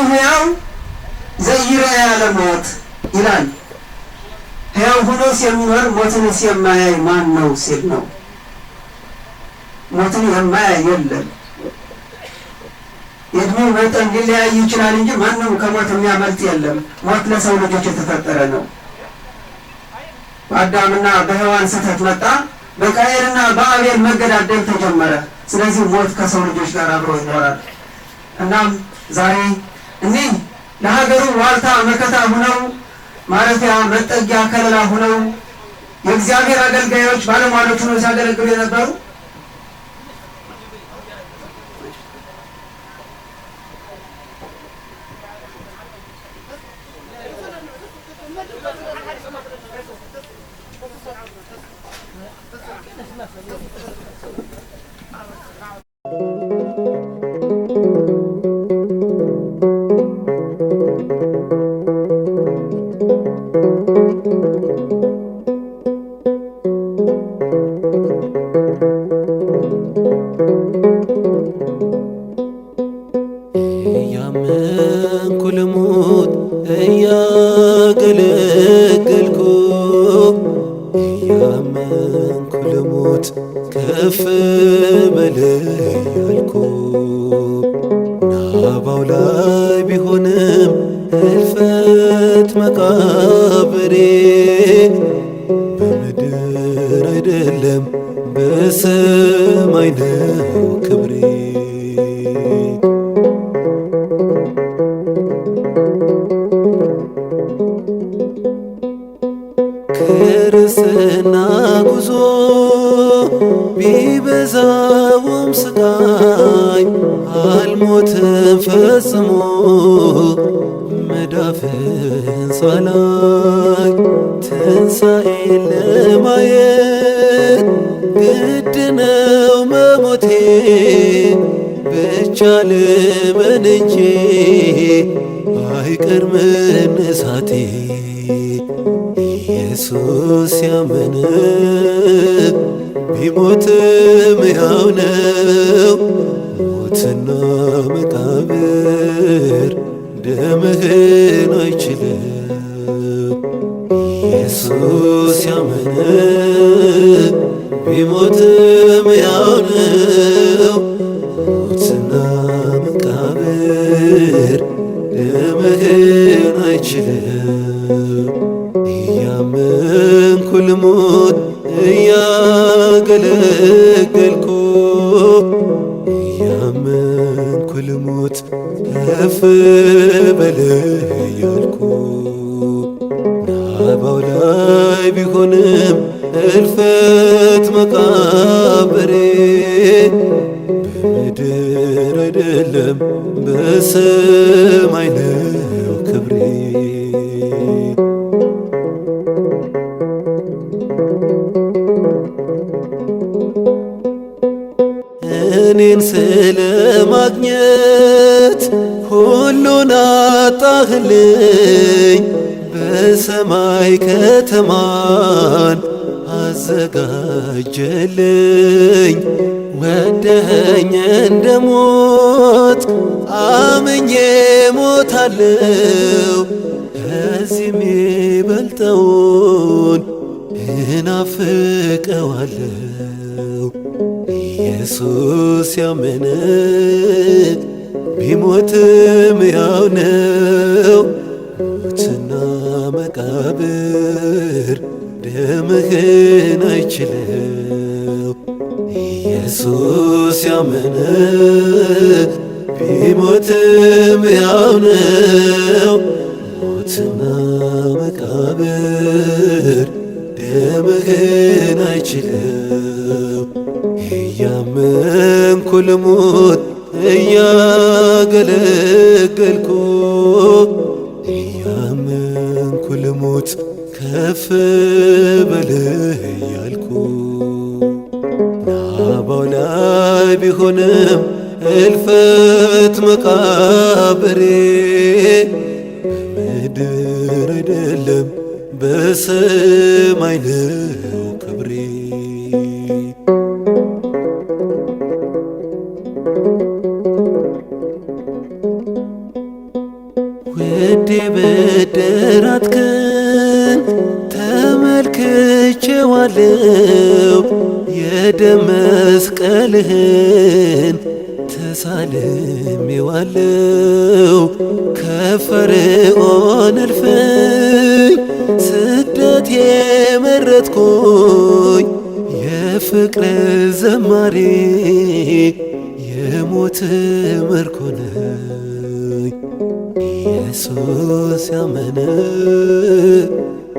ሕያው ዘይረአ ለሞት ይላል። ሕያው ሆኖስ የሚኖር ሞትንስ የማያይ ማን ነው ሲል ነው። ሞትን የማያይ የለም። የእድሜው መጠን ሊለያይ ይችላል እንጂ ማንም ከሞት የሚያመልጥ የለም። ሞት ለሰው ልጆች የተፈጠረ ነው። በአዳምና በሔዋን ስህተት መጣ። በቃየልና በአቤል መገዳደል ተጀመረ። ስለዚህ ሞት ከሰው ልጆች ጋር አብሮ ይኖራል። እናም ዛሬ እኒህ ለሀገሩ ዋልታ መከታ ሁነው ማረፊያ መጠጊያ ከለላ ሁነው የእግዚአብሔር አገልጋዮች ባለሟሎች ሆነው ሲያገለግሉ የነበሩ እያመንኩ ልሙት እያገለገልኩ እያመንኩ ልሙት ከፍ በል እያልኩ ናባው ላይ ቢሆንም እልፈት መቃብሬ በምድር አይደለም በሰማይ ነው ክብሬ። ክርስትና ጉዞ ቢበዛውም ስቃይ አልሞትም ፈጽሞ መዳፍን ሳላይ ትንሣኤን ለማየት ግድ ነው መሞቴ። ብቻ ልመን እንጂ አይቀር መነሳቴ። ኢየሱስ ያመነ ቢሞትም ሕያው ነው። ሞትና መቃብር ደምህን አይችልም። ኢየሱስ ያመነ ቢሞትም ሕያው ነው። ሞትና መቃብር ደምህን አይችልም። እያመንኩ ልሙት እያገለገልኩ እያመንኩ ልሙት ከፍ በል እያልኩ ናባው ላይ ቢሆንም እልፈት መቃብሬ በምድር አይደለም በሰማይ ነው ክብሬ። እኔን ስለማግኘት ሁሉን አጣህልኝ። በሰማይ ከተማን አዘጋጀልኝ። ወደኸኝ እንደሞት አምኜ ሞታለሁ። ከዚህም የሚበልጠውን እናፍቀዋለሁ። ኢየሱስ ያመነ ቢሞትም ሕያው ነው። ሞትና መቃብር ደምህን አይችልም። ኢየሱስ ያመነ ቢሞትም ሕያው ነው። ሞትና መቃብር ደምህን አይችልም። እያመንኩ ልሙት እያገለገልኩ እያመንኩ ልሙት ከፍ በል እያልኩ ናባው ላይ ቢሆንም እልፈት መቃብሬ በምድር አይደለም በሰማይ ነው ክብሬ። ውዴ በደራትክን ተመልክቼዋለው የደም መስቀልህን ተሳልሜዋለው ከፈርዖን እልፍኝ ስደት የመረጥኩኝ የፍቅር ዘማሪ የሞት ምርኮ ነኝ። ኢየሱስ ያመነ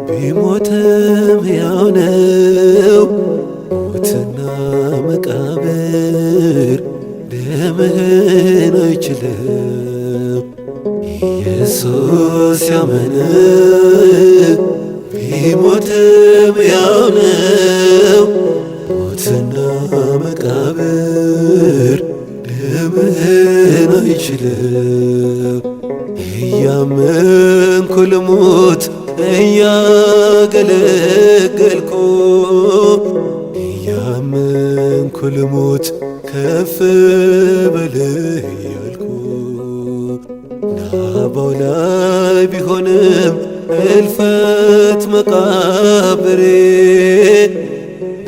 ቢሞትም ሕያው ነው። ሞትና መቃብር ደምህን አይችልም። ኢየሱስ ያመነ ቢሞትም ሕያው ነው። ሞትና መቃብር ደምህን አይችልም። እያመንኩ ልሙት እያገለገልኩ እያመንኩ ልሙት ከፍ በልህ እያልኩ ናባው ላይ ቢሆንም እልፈት መቃብሬ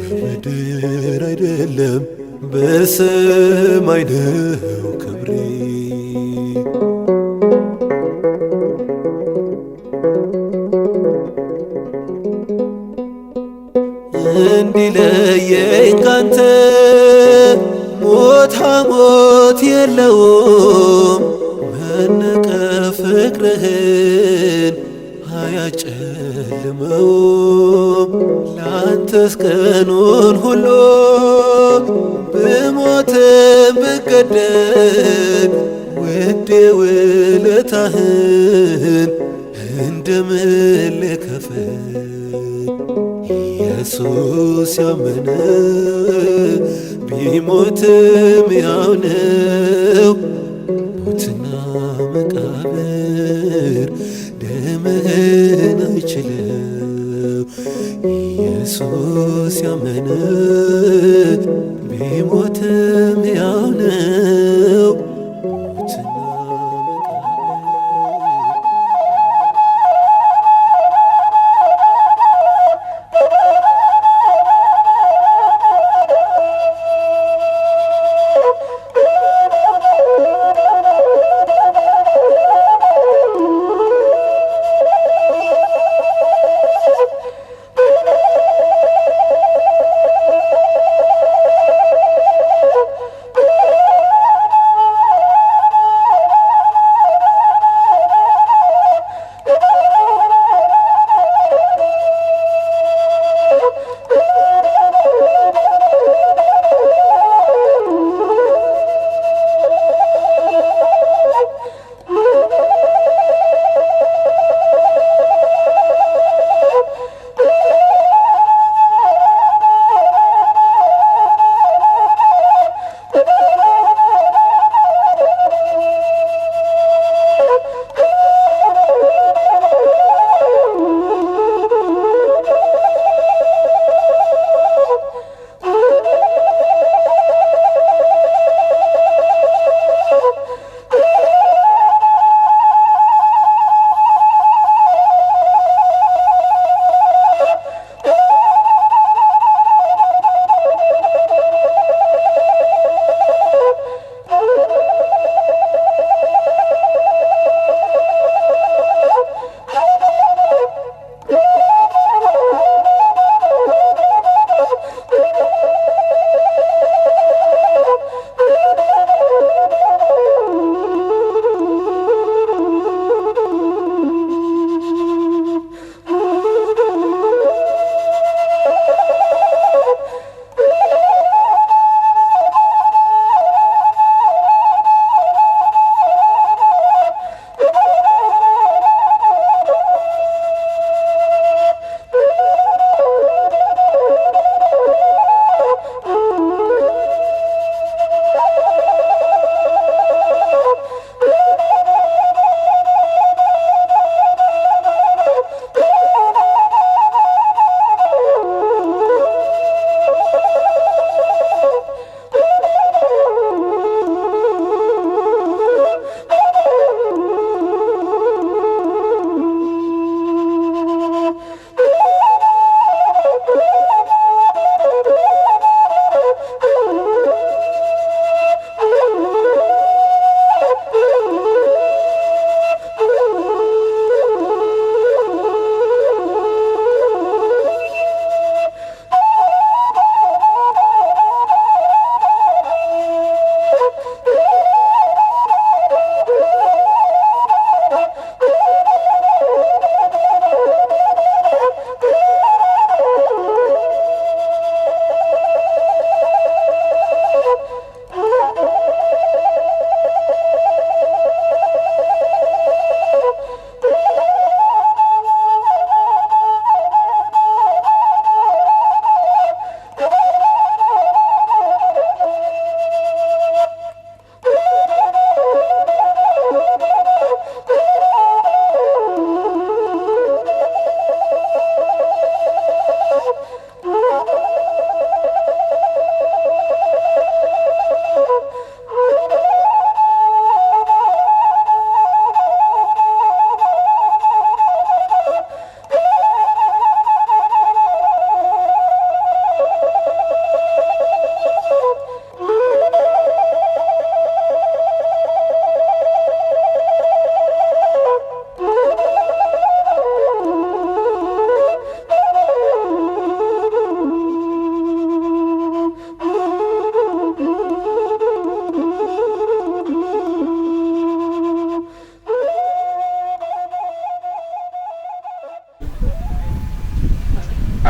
በምድር አይደለም በሰማይ ነው ክብሬ። እንዲለየኝ ካንተ ሞት ሐሞት የለውም። መነቀፍ ፍቅርህን አያጨልመውም። ላንተስ ቀኑን ሁሉ ብሞትም ብገደል ውዴ ውለታህን እንደምን ልከፍል? ኢየሱስ ያመነ ቢሞትም ሕያው ነው። ሞትና መቃብር ደምህን አይችልም። ኢየሱስ ያመነ ቢሞትም ሕያው ነው። ሞትና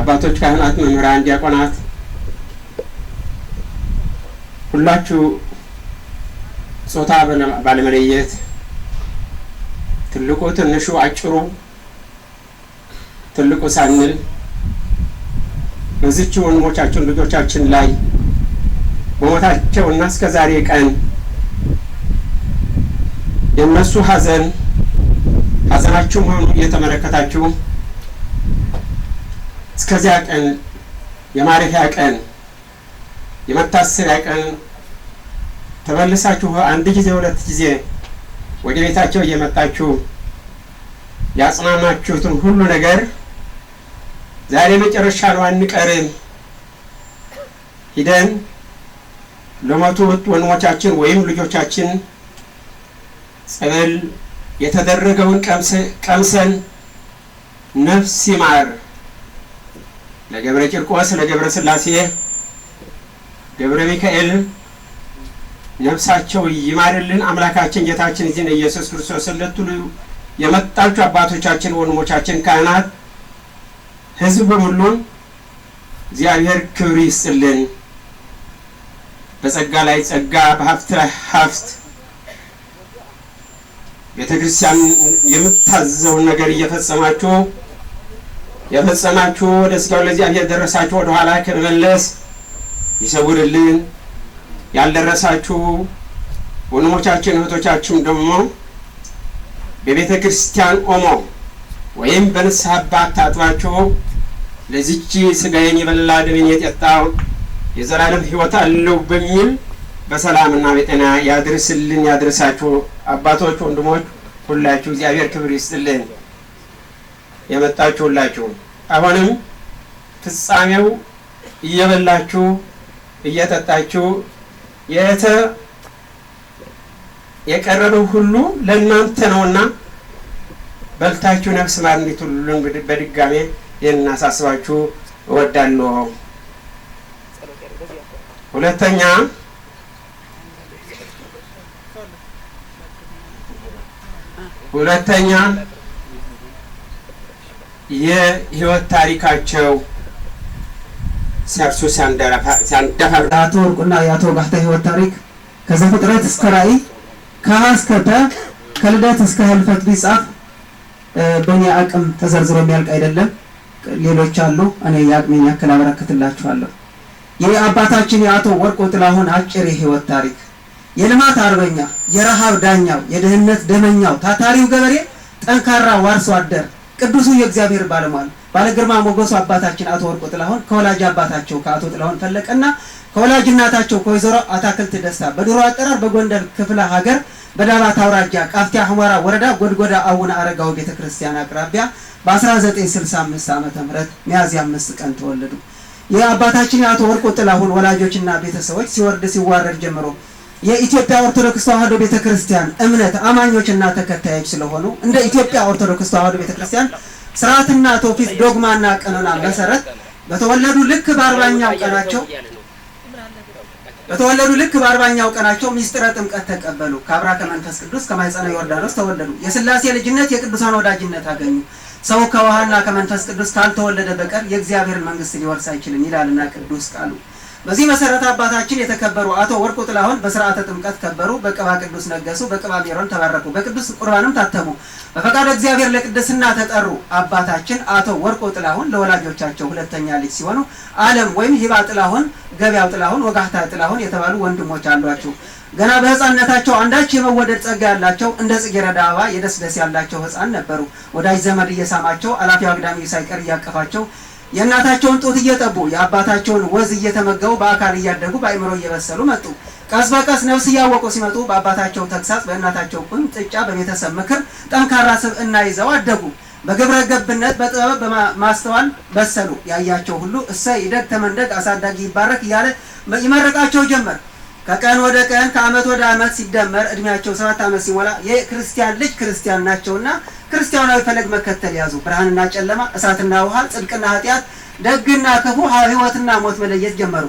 አባቶች፣ ካህናት፣ መምህራን፣ ዲያቆናት ሁላችሁ ጾታ ባለመለየት ትልቁ ትንሹ አጭሩ ትልቁ ሳንል በዚች ወንድሞቻችን ልጆቻችን ላይ በሞታቸውና እስከ ዛሬ ቀን የነሱ ሐዘናችሁ ሆኖ እየተመለከታችሁ እስከዚያ ቀን የማረፊያ ቀን የመታሰቢያ ቀን ተመልሳችሁ አንድ ጊዜ ሁለት ጊዜ ወደ ቤታቸው እየመጣችሁ ያጽናናችሁትን ሁሉ ነገር ዛሬ መጨረሻ ነው አንቀርም ሂደን ለሞቱት ወንድሞቻችን ወይም ልጆቻችን ጸበል የተደረገውን ቀምሰን ነፍስ ይማር ለገብረ ቂርቆስ ለገብረ ሥላሴ ገብረ ሚካኤል ነፍሳቸው ይማርልን አምላካችን ጌታችን ኢየሱስ ክርስቶስ ለትሉ የመጣችሁ አባቶቻችን ወንድሞቻችን ካህናት ሕዝብ በሙሉ እግዚአብሔር ክብር ይስጥልን። በጸጋ ላይ ጸጋ በሀብት ላይ ሀብት ቤተክርስቲያን የምታዘውን ነገር የፈጸማችሁ ወደ ስጋው ለእግዚአብሔር ደረሳችሁ ወደ ኋላ ከመመለስ ይሰውርልን። ያልደረሳችሁ ወንድሞቻችን እህቶቻችን ደግሞ በቤተ ክርስቲያን ቆሞ ወይም በንስሐ አባት ታጥባችሁ ለዚህች ስጋዬን የበላ ደሜን የጠጣ የዘላለም ሕይወት አለው በሚል በሰላምና በጤና ያድርስልን ያድርሳችሁ። አባቶች ወንድሞች ሁላችሁ እግዚአብሔር ክብር ይስጥልን። የመጣችሁ ሁላችሁ አሁንም ፍጻሜው እየበላችሁ እየጠጣችሁ የቀረበው ሁሉ ለእናንተ ነውና በልታችሁ ነፍስ ማር እንድትሉልን በድጋሜ የናሳስባችሁ እወዳለሁ። ሁለተኛ የህይወት ታሪካቸው ሲያርሱ ሲያንደፈር አቶ ወርቁና የአቶ ጋህታ ህይወት ታሪክ ከዘፍጥረት እስከ ራእይ ከአስከተ ከልደት እስከ ህልፈት ቢጻፍ በእኔ አቅም ተዘርዝሮ የሚያልቅ አይደለም። ሌሎች አሉ። እኔ የአቅሜን ያክል አበረክትላችኋለሁ። የአባታችን የአቶ ወርቁ ጥላሁን አጭር የህይወት ታሪክ የልማት አርበኛ፣ የረሃብ ዳኛው፣ የድህነት ደመኛው፣ ታታሪው ገበሬ፣ ጠንካራ ዋርሶ አደር፣ ቅዱሱ የእግዚአብሔር ባለሟል ባለግርማ ሞገሱ አባታችን አቶ ወርቁ ጥላሁን ከወላጅ አባታቸው ከአቶ ጥላሁን ፈለቀና ከወላጅ እናታቸው ከወይዘሮ አታክልት ደስታ በድሮ አጠራር በጎንደር ክፍለ ሀገር በዳባት አውራጃ ቃፍቲያ ሁመራ ወረዳ ጎድጎዳ አቡነ አረጋው ቤተክርስቲያን አቅራቢያ በ1965 ዓመተ ምህረት ሚያዝያ 5 ቀን ተወለዱ። የአባታችን የአቶ ወርቁ ጥላሁን ወላጆችና ቤተሰቦች ሲወርድ ሲዋረድ ጀምሮ የኢትዮጵያ ኦርቶዶክስ ተዋሕዶ ቤተክርስቲያን እምነት አማኞችና ተከታዮች ስለሆኑ እንደ ኢትዮጵያ ኦርቶዶክስ ተዋሕዶ ቤተክርስቲያን ስርዓትና ትውፊት ዶግማና ቀኖና መሰረት በተወለዱ ልክ በ40ኛው ቀናቸው በተወለዱ ልክ በ40ኛው ቀናቸው ሚስጥረ ጥምቀት ተቀበሉ። ከአብራ ከመንፈስ ቅዱስ ከማኅፀነ ዮርዳኖስ ተወለዱ። የሥላሴ ልጅነት የቅዱሳን ወዳጅነት አገኙ። ሰው ከውሃና ከመንፈስ ቅዱስ ካልተወለደ በቀር የእግዚአብሔርን መንግስት ሊወርስ አይችልም ይላልና ቅዱስ ቃሉ። በዚህ መሰረት አባታችን የተከበሩ አቶ ወርቁ ጥላሁን በስርዓተ ጥምቀት ከበሩ፣ በቅባ ቅዱስ ነገሱ፣ በቅባ ሜሮን ተባረኩ፣ በቅዱስ ቁርባንም ታተሙ፣ በፈቃደ እግዚአብሔር ለቅድስና ተጠሩ። አባታችን አቶ ወርቁ ጥላሁን ለወላጆቻቸው ሁለተኛ ልጅ ሲሆኑ ዓለም ወይም ሂባ ጥላሁን፣ ገበያው ጥላሁን፣ ወጋህታ ጥላሁን የተባሉ ወንድሞች አሏቸው። ገና በህፃንነታቸው አንዳች የመወደድ ጸጋ ያላቸው እንደ ጽጌረዳ አበባ የደስደስ ያላቸው ህፃን ነበሩ። ወዳጅ ዘመድ እየሳማቸው አላፊ አግዳሚ ሳይቀር እያቀፋቸው የእናታቸውን ጡት እየጠቡ የአባታቸውን ወዝ እየተመገቡ በአካል እያደጉ በአእምሮ እየበሰሉ መጡ። ቀስ በቀስ ነፍስ እያወቁ ሲመጡ በአባታቸው ተግሳጽ፣ በእናታቸው ቁንጥጫ፣ በቤተሰብ ምክር ጠንካራ ስብዕና ይዘው አደጉ። በግብረ ገብነት በጥበብ በማስተዋል በሰሉ። ያያቸው ሁሉ እሰይ ይደግ ተመንደግ አሳዳጊ ይባረክ እያለ ይመረቃቸው ጀመር። ከቀን ወደ ቀን ከዓመት ወደ ዓመት ሲደመር እድሜያቸው 7 ዓመት ሲሞላ የክርስቲያን ልጅ ክርስቲያን ናቸውና ክርስቲያናዊ ፈለግ መከተል ያዙ። ብርሃንና ጨለማ፣ እሳትና ውሃ፣ ጽድቅና ኃጢአት፣ ደግና ክፉ፣ ሕይወትና ሞት መለየት ጀመሩ።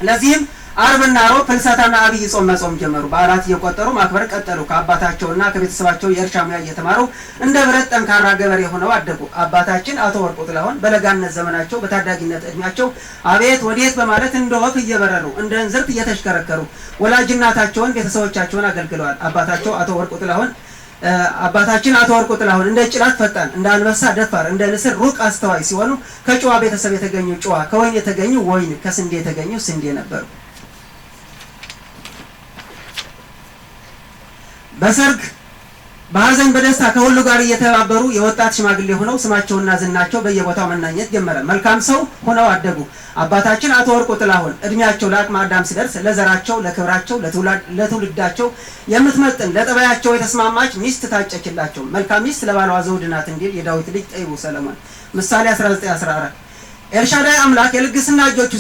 ለዚህም ዓርብና ሮብ ፍልሰታና አብይ ጾም መጾም ጀመሩ። በዓላት እየቆጠሩ ማክበር ቀጠሉ። ከአባታቸውና ከቤተሰባቸው የእርሻ ሙያ እየተማሩ እንደ ብረት ጠንካራ ገበሬ ሆነው አደጉ። አባታችን አቶ ወርቁ ጥላሁን በለጋነት ዘመናቸው በታዳጊነት እድሜያቸው አቤት ወዴት በማለት እንደ ወፍ እየበረሩ እንደ እንዝርት እየተሽከረከሩ ወላጅናታቸውን ቤተሰቦቻቸውን አገልግለዋል። አባታችን አቶ ወርቁ ጥላሁን እንደ ጭላት ፈጣን፣ እንደ አንበሳ ደፋር፣ እንደ ንስር ሩቅ አስተዋይ ሲሆኑ ከጨዋ ቤተሰብ የተገኙ ጨዋ፣ ከወይን የተገኙ ወይን፣ ከስንዴ የተገኙ ስንዴ ነበሩ። በሰርግ በሐዘን በደስታ ከሁሉ ጋር እየተባበሩ የወጣት ሽማግሌ ሆነው ስማቸውና ዝናቸው በየቦታው መናኘት ጀመረ። መልካም ሰው ሆነው አደጉ። አባታችን አቶ ወርቁ ጥላሁን እድሜያቸው ለአቅመ አዳም ሲደርስ ለዘራቸው፣ ለክብራቸው፣ ለትውልዳቸው የምትመጥን ለጠባያቸው የተስማማች ሚስት ታጨችላቸው። መልካም ሚስት ለባሏ ዘውድ ናት እንዲል የዳዊት ልጅ ጠቢቡ ሰለሞን ምሳሌ 19:14። ኤልሻዳይ አምላክ የልግስና እጆቹ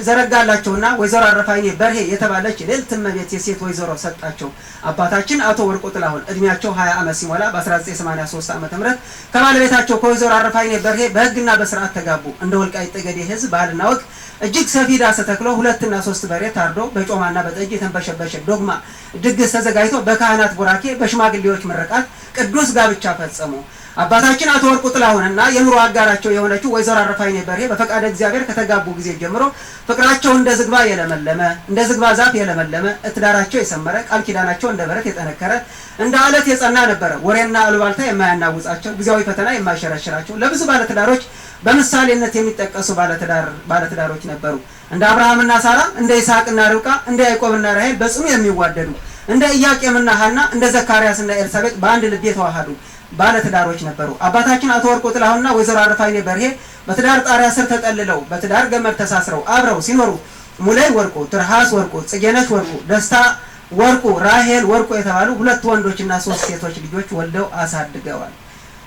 ዘረጋላቸውና ወይዘሮ አረፋይኔ በርሄ የተባለች ልዕልት እመቤት የሴት ወይዘሮ ሰጣቸው። አባታችን አቶ ወርቁ ጥላሁን እድሜያቸው 20 ዓመት ሲሞላ በ1983 ዓ.ም ከባለቤታቸው ከወይዘሮ አረፋይኔ በርሄ በሕግና በስርዓት ተጋቡ። እንደ ወልቃይት ጠገዴ ሕዝብ ባህልና ወግ እጅግ ሰፊ ዳስ ተተክሎ 2 እና 3 በሬ ታርዶ በጮማና በጠጅ የተንበሸበሸ ዶግማ ድግስ ተዘጋጅቶ በካህናት ቡራኬ በሽማግሌዎች ምርቃት ቅዱስ ጋብቻ ፈጸሙ። አባታችን አቶ ወርቁ ጥላሁንና የኑሮ አጋራቸው የሆነችው ወይዘሮ አረፋይኔ በርሄ በፈቃደ እግዚአብሔር ከተጋቡ ጊዜ ጀምሮ ፍቅራቸው እንደ ዝግባ የለመለመ እንደ ዝግባ ዛፍ የለመለመ እትዳራቸው የሰመረ ቃል ኪዳናቸው እንደ በረት የጠነከረ እንደ አለት የጸና ነበረ። ወሬና አሉባልታ የማያናውጻቸው ጊዜያዊ ፈተና የማይሸረሽራቸው ለብዙ ባለትዳሮች በምሳሌነት የሚጠቀሱ ባለትዳሮች ነበሩ። እንደ አብርሃምና ሳራ፣ እንደ ይስሐቅና ርብቃ፣ እንደ ያዕቆብና ራሔል በጽኑ የሚዋደዱ እንደ ኢያቄምና ሐና፣ እንደ ዘካርያስና ኤልሳቤጥ በአንድ ልብ የተዋሃዱ ባለትዳሮች ነበሩ። አባታችን አቶ ወርቁ ጥላሁንና ወይዘሮ አረፋይኔ በርሄ በትዳር ጣሪያ ስር ተጠልለው በትዳር ገመድ ተሳስረው አብረው ሲኖሩ ሙላይ ወርቁ፣ ትርሃስ ወርቁ፣ ጽጌነሽ ወርቁ፣ ደስታ ወርቁ፣ ራሔል ወርቁ የተባሉ 2 ወንዶችና 3 ሴቶች ልጆች ወልደው አሳድገዋል።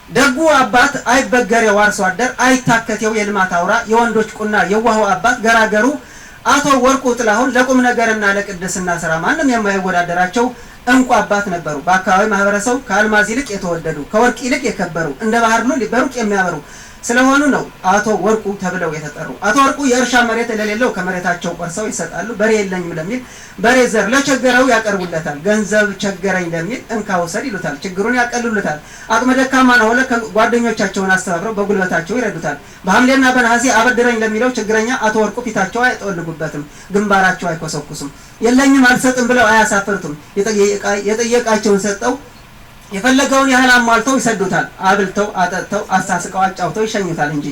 ደጉ አባት አይበገሬው አርሶ አደር አይታከቴው የልማት አውራ የወንዶች ቁና የዋህው አባት ገራገሩ አቶ ወርቁ ጥላሁን ለቁም ነገርና ለቅድስና ስራ ማንም የማይወዳደራቸው እንቁ አባት ነበሩ። በአካባቢ ማህበረሰብ ከአልማዝ ይልቅ የተወደዱ ከወርቅ ይልቅ የከበሩ እንደ ባህር ሉል በሩቅ የሚያበሩ ስለሆኑ ነው አቶ ወርቁ ተብለው የተጠሩ። አቶ ወርቁ የእርሻ መሬት ለሌለው ከመሬታቸው ቆርሰው ይሰጣሉ። በሬ የለኝም ለሚል በሬ ዘር ለቸገረው ያቀርቡለታል። ገንዘብ ቸገረኝ ለሚል እንካ ውሰድ ይሉታል። ችግሩን ያቀልሉታል። አቅመ ደካማ ነው ጓደኞቻቸውን አስተባብረው በጉልበታቸው ይረዱታል። በሐምሌና በነሐሴ አበድረኝ ለሚለው ችግረኛ አቶ ወርቁ ፊታቸው አይጠወልጉበትም፣ ግንባራቸው አይኮሰኩሱም። የለኝም አልሰጥም ብለው አያሳፍሩትም። የጠየቃቸውን ሰጠው የፈለገውን ያህል አሟልተው ይሰዱታል። አብልተው አጠጥተው አሳስቀው አጫውተው ይሸኙታል እንጂ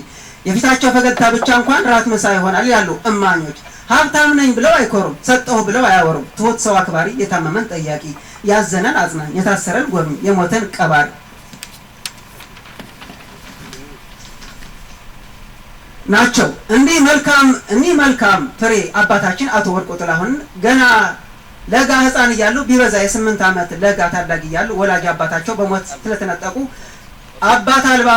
የፊታቸው ፈገግታ ብቻ እንኳን ራት ምሳ ይሆናል ያሉ እማኞች። ሀብታም ነኝ ብለው አይኮሩም፣ ሰጠሁ ብለው አያወሩም። ትሁት ሰው አክባሪ፣ የታመመን ጠያቂ፣ ያዘነን አጽናኝ፣ የታሰረን ጎብኝ፣ የሞተን ቀባሪ ናቸው። እንዲህ መልካም ፍሬ አባታችን አቶ ወርቁ ጥላሁን ገና ለጋ ህፃን እያሉ ቢበዛ የ8 ዓመት ለጋ ታዳጊ እያሉ ወላጅ አባታቸው በሞት ስለተነጠቁ አባት አልባ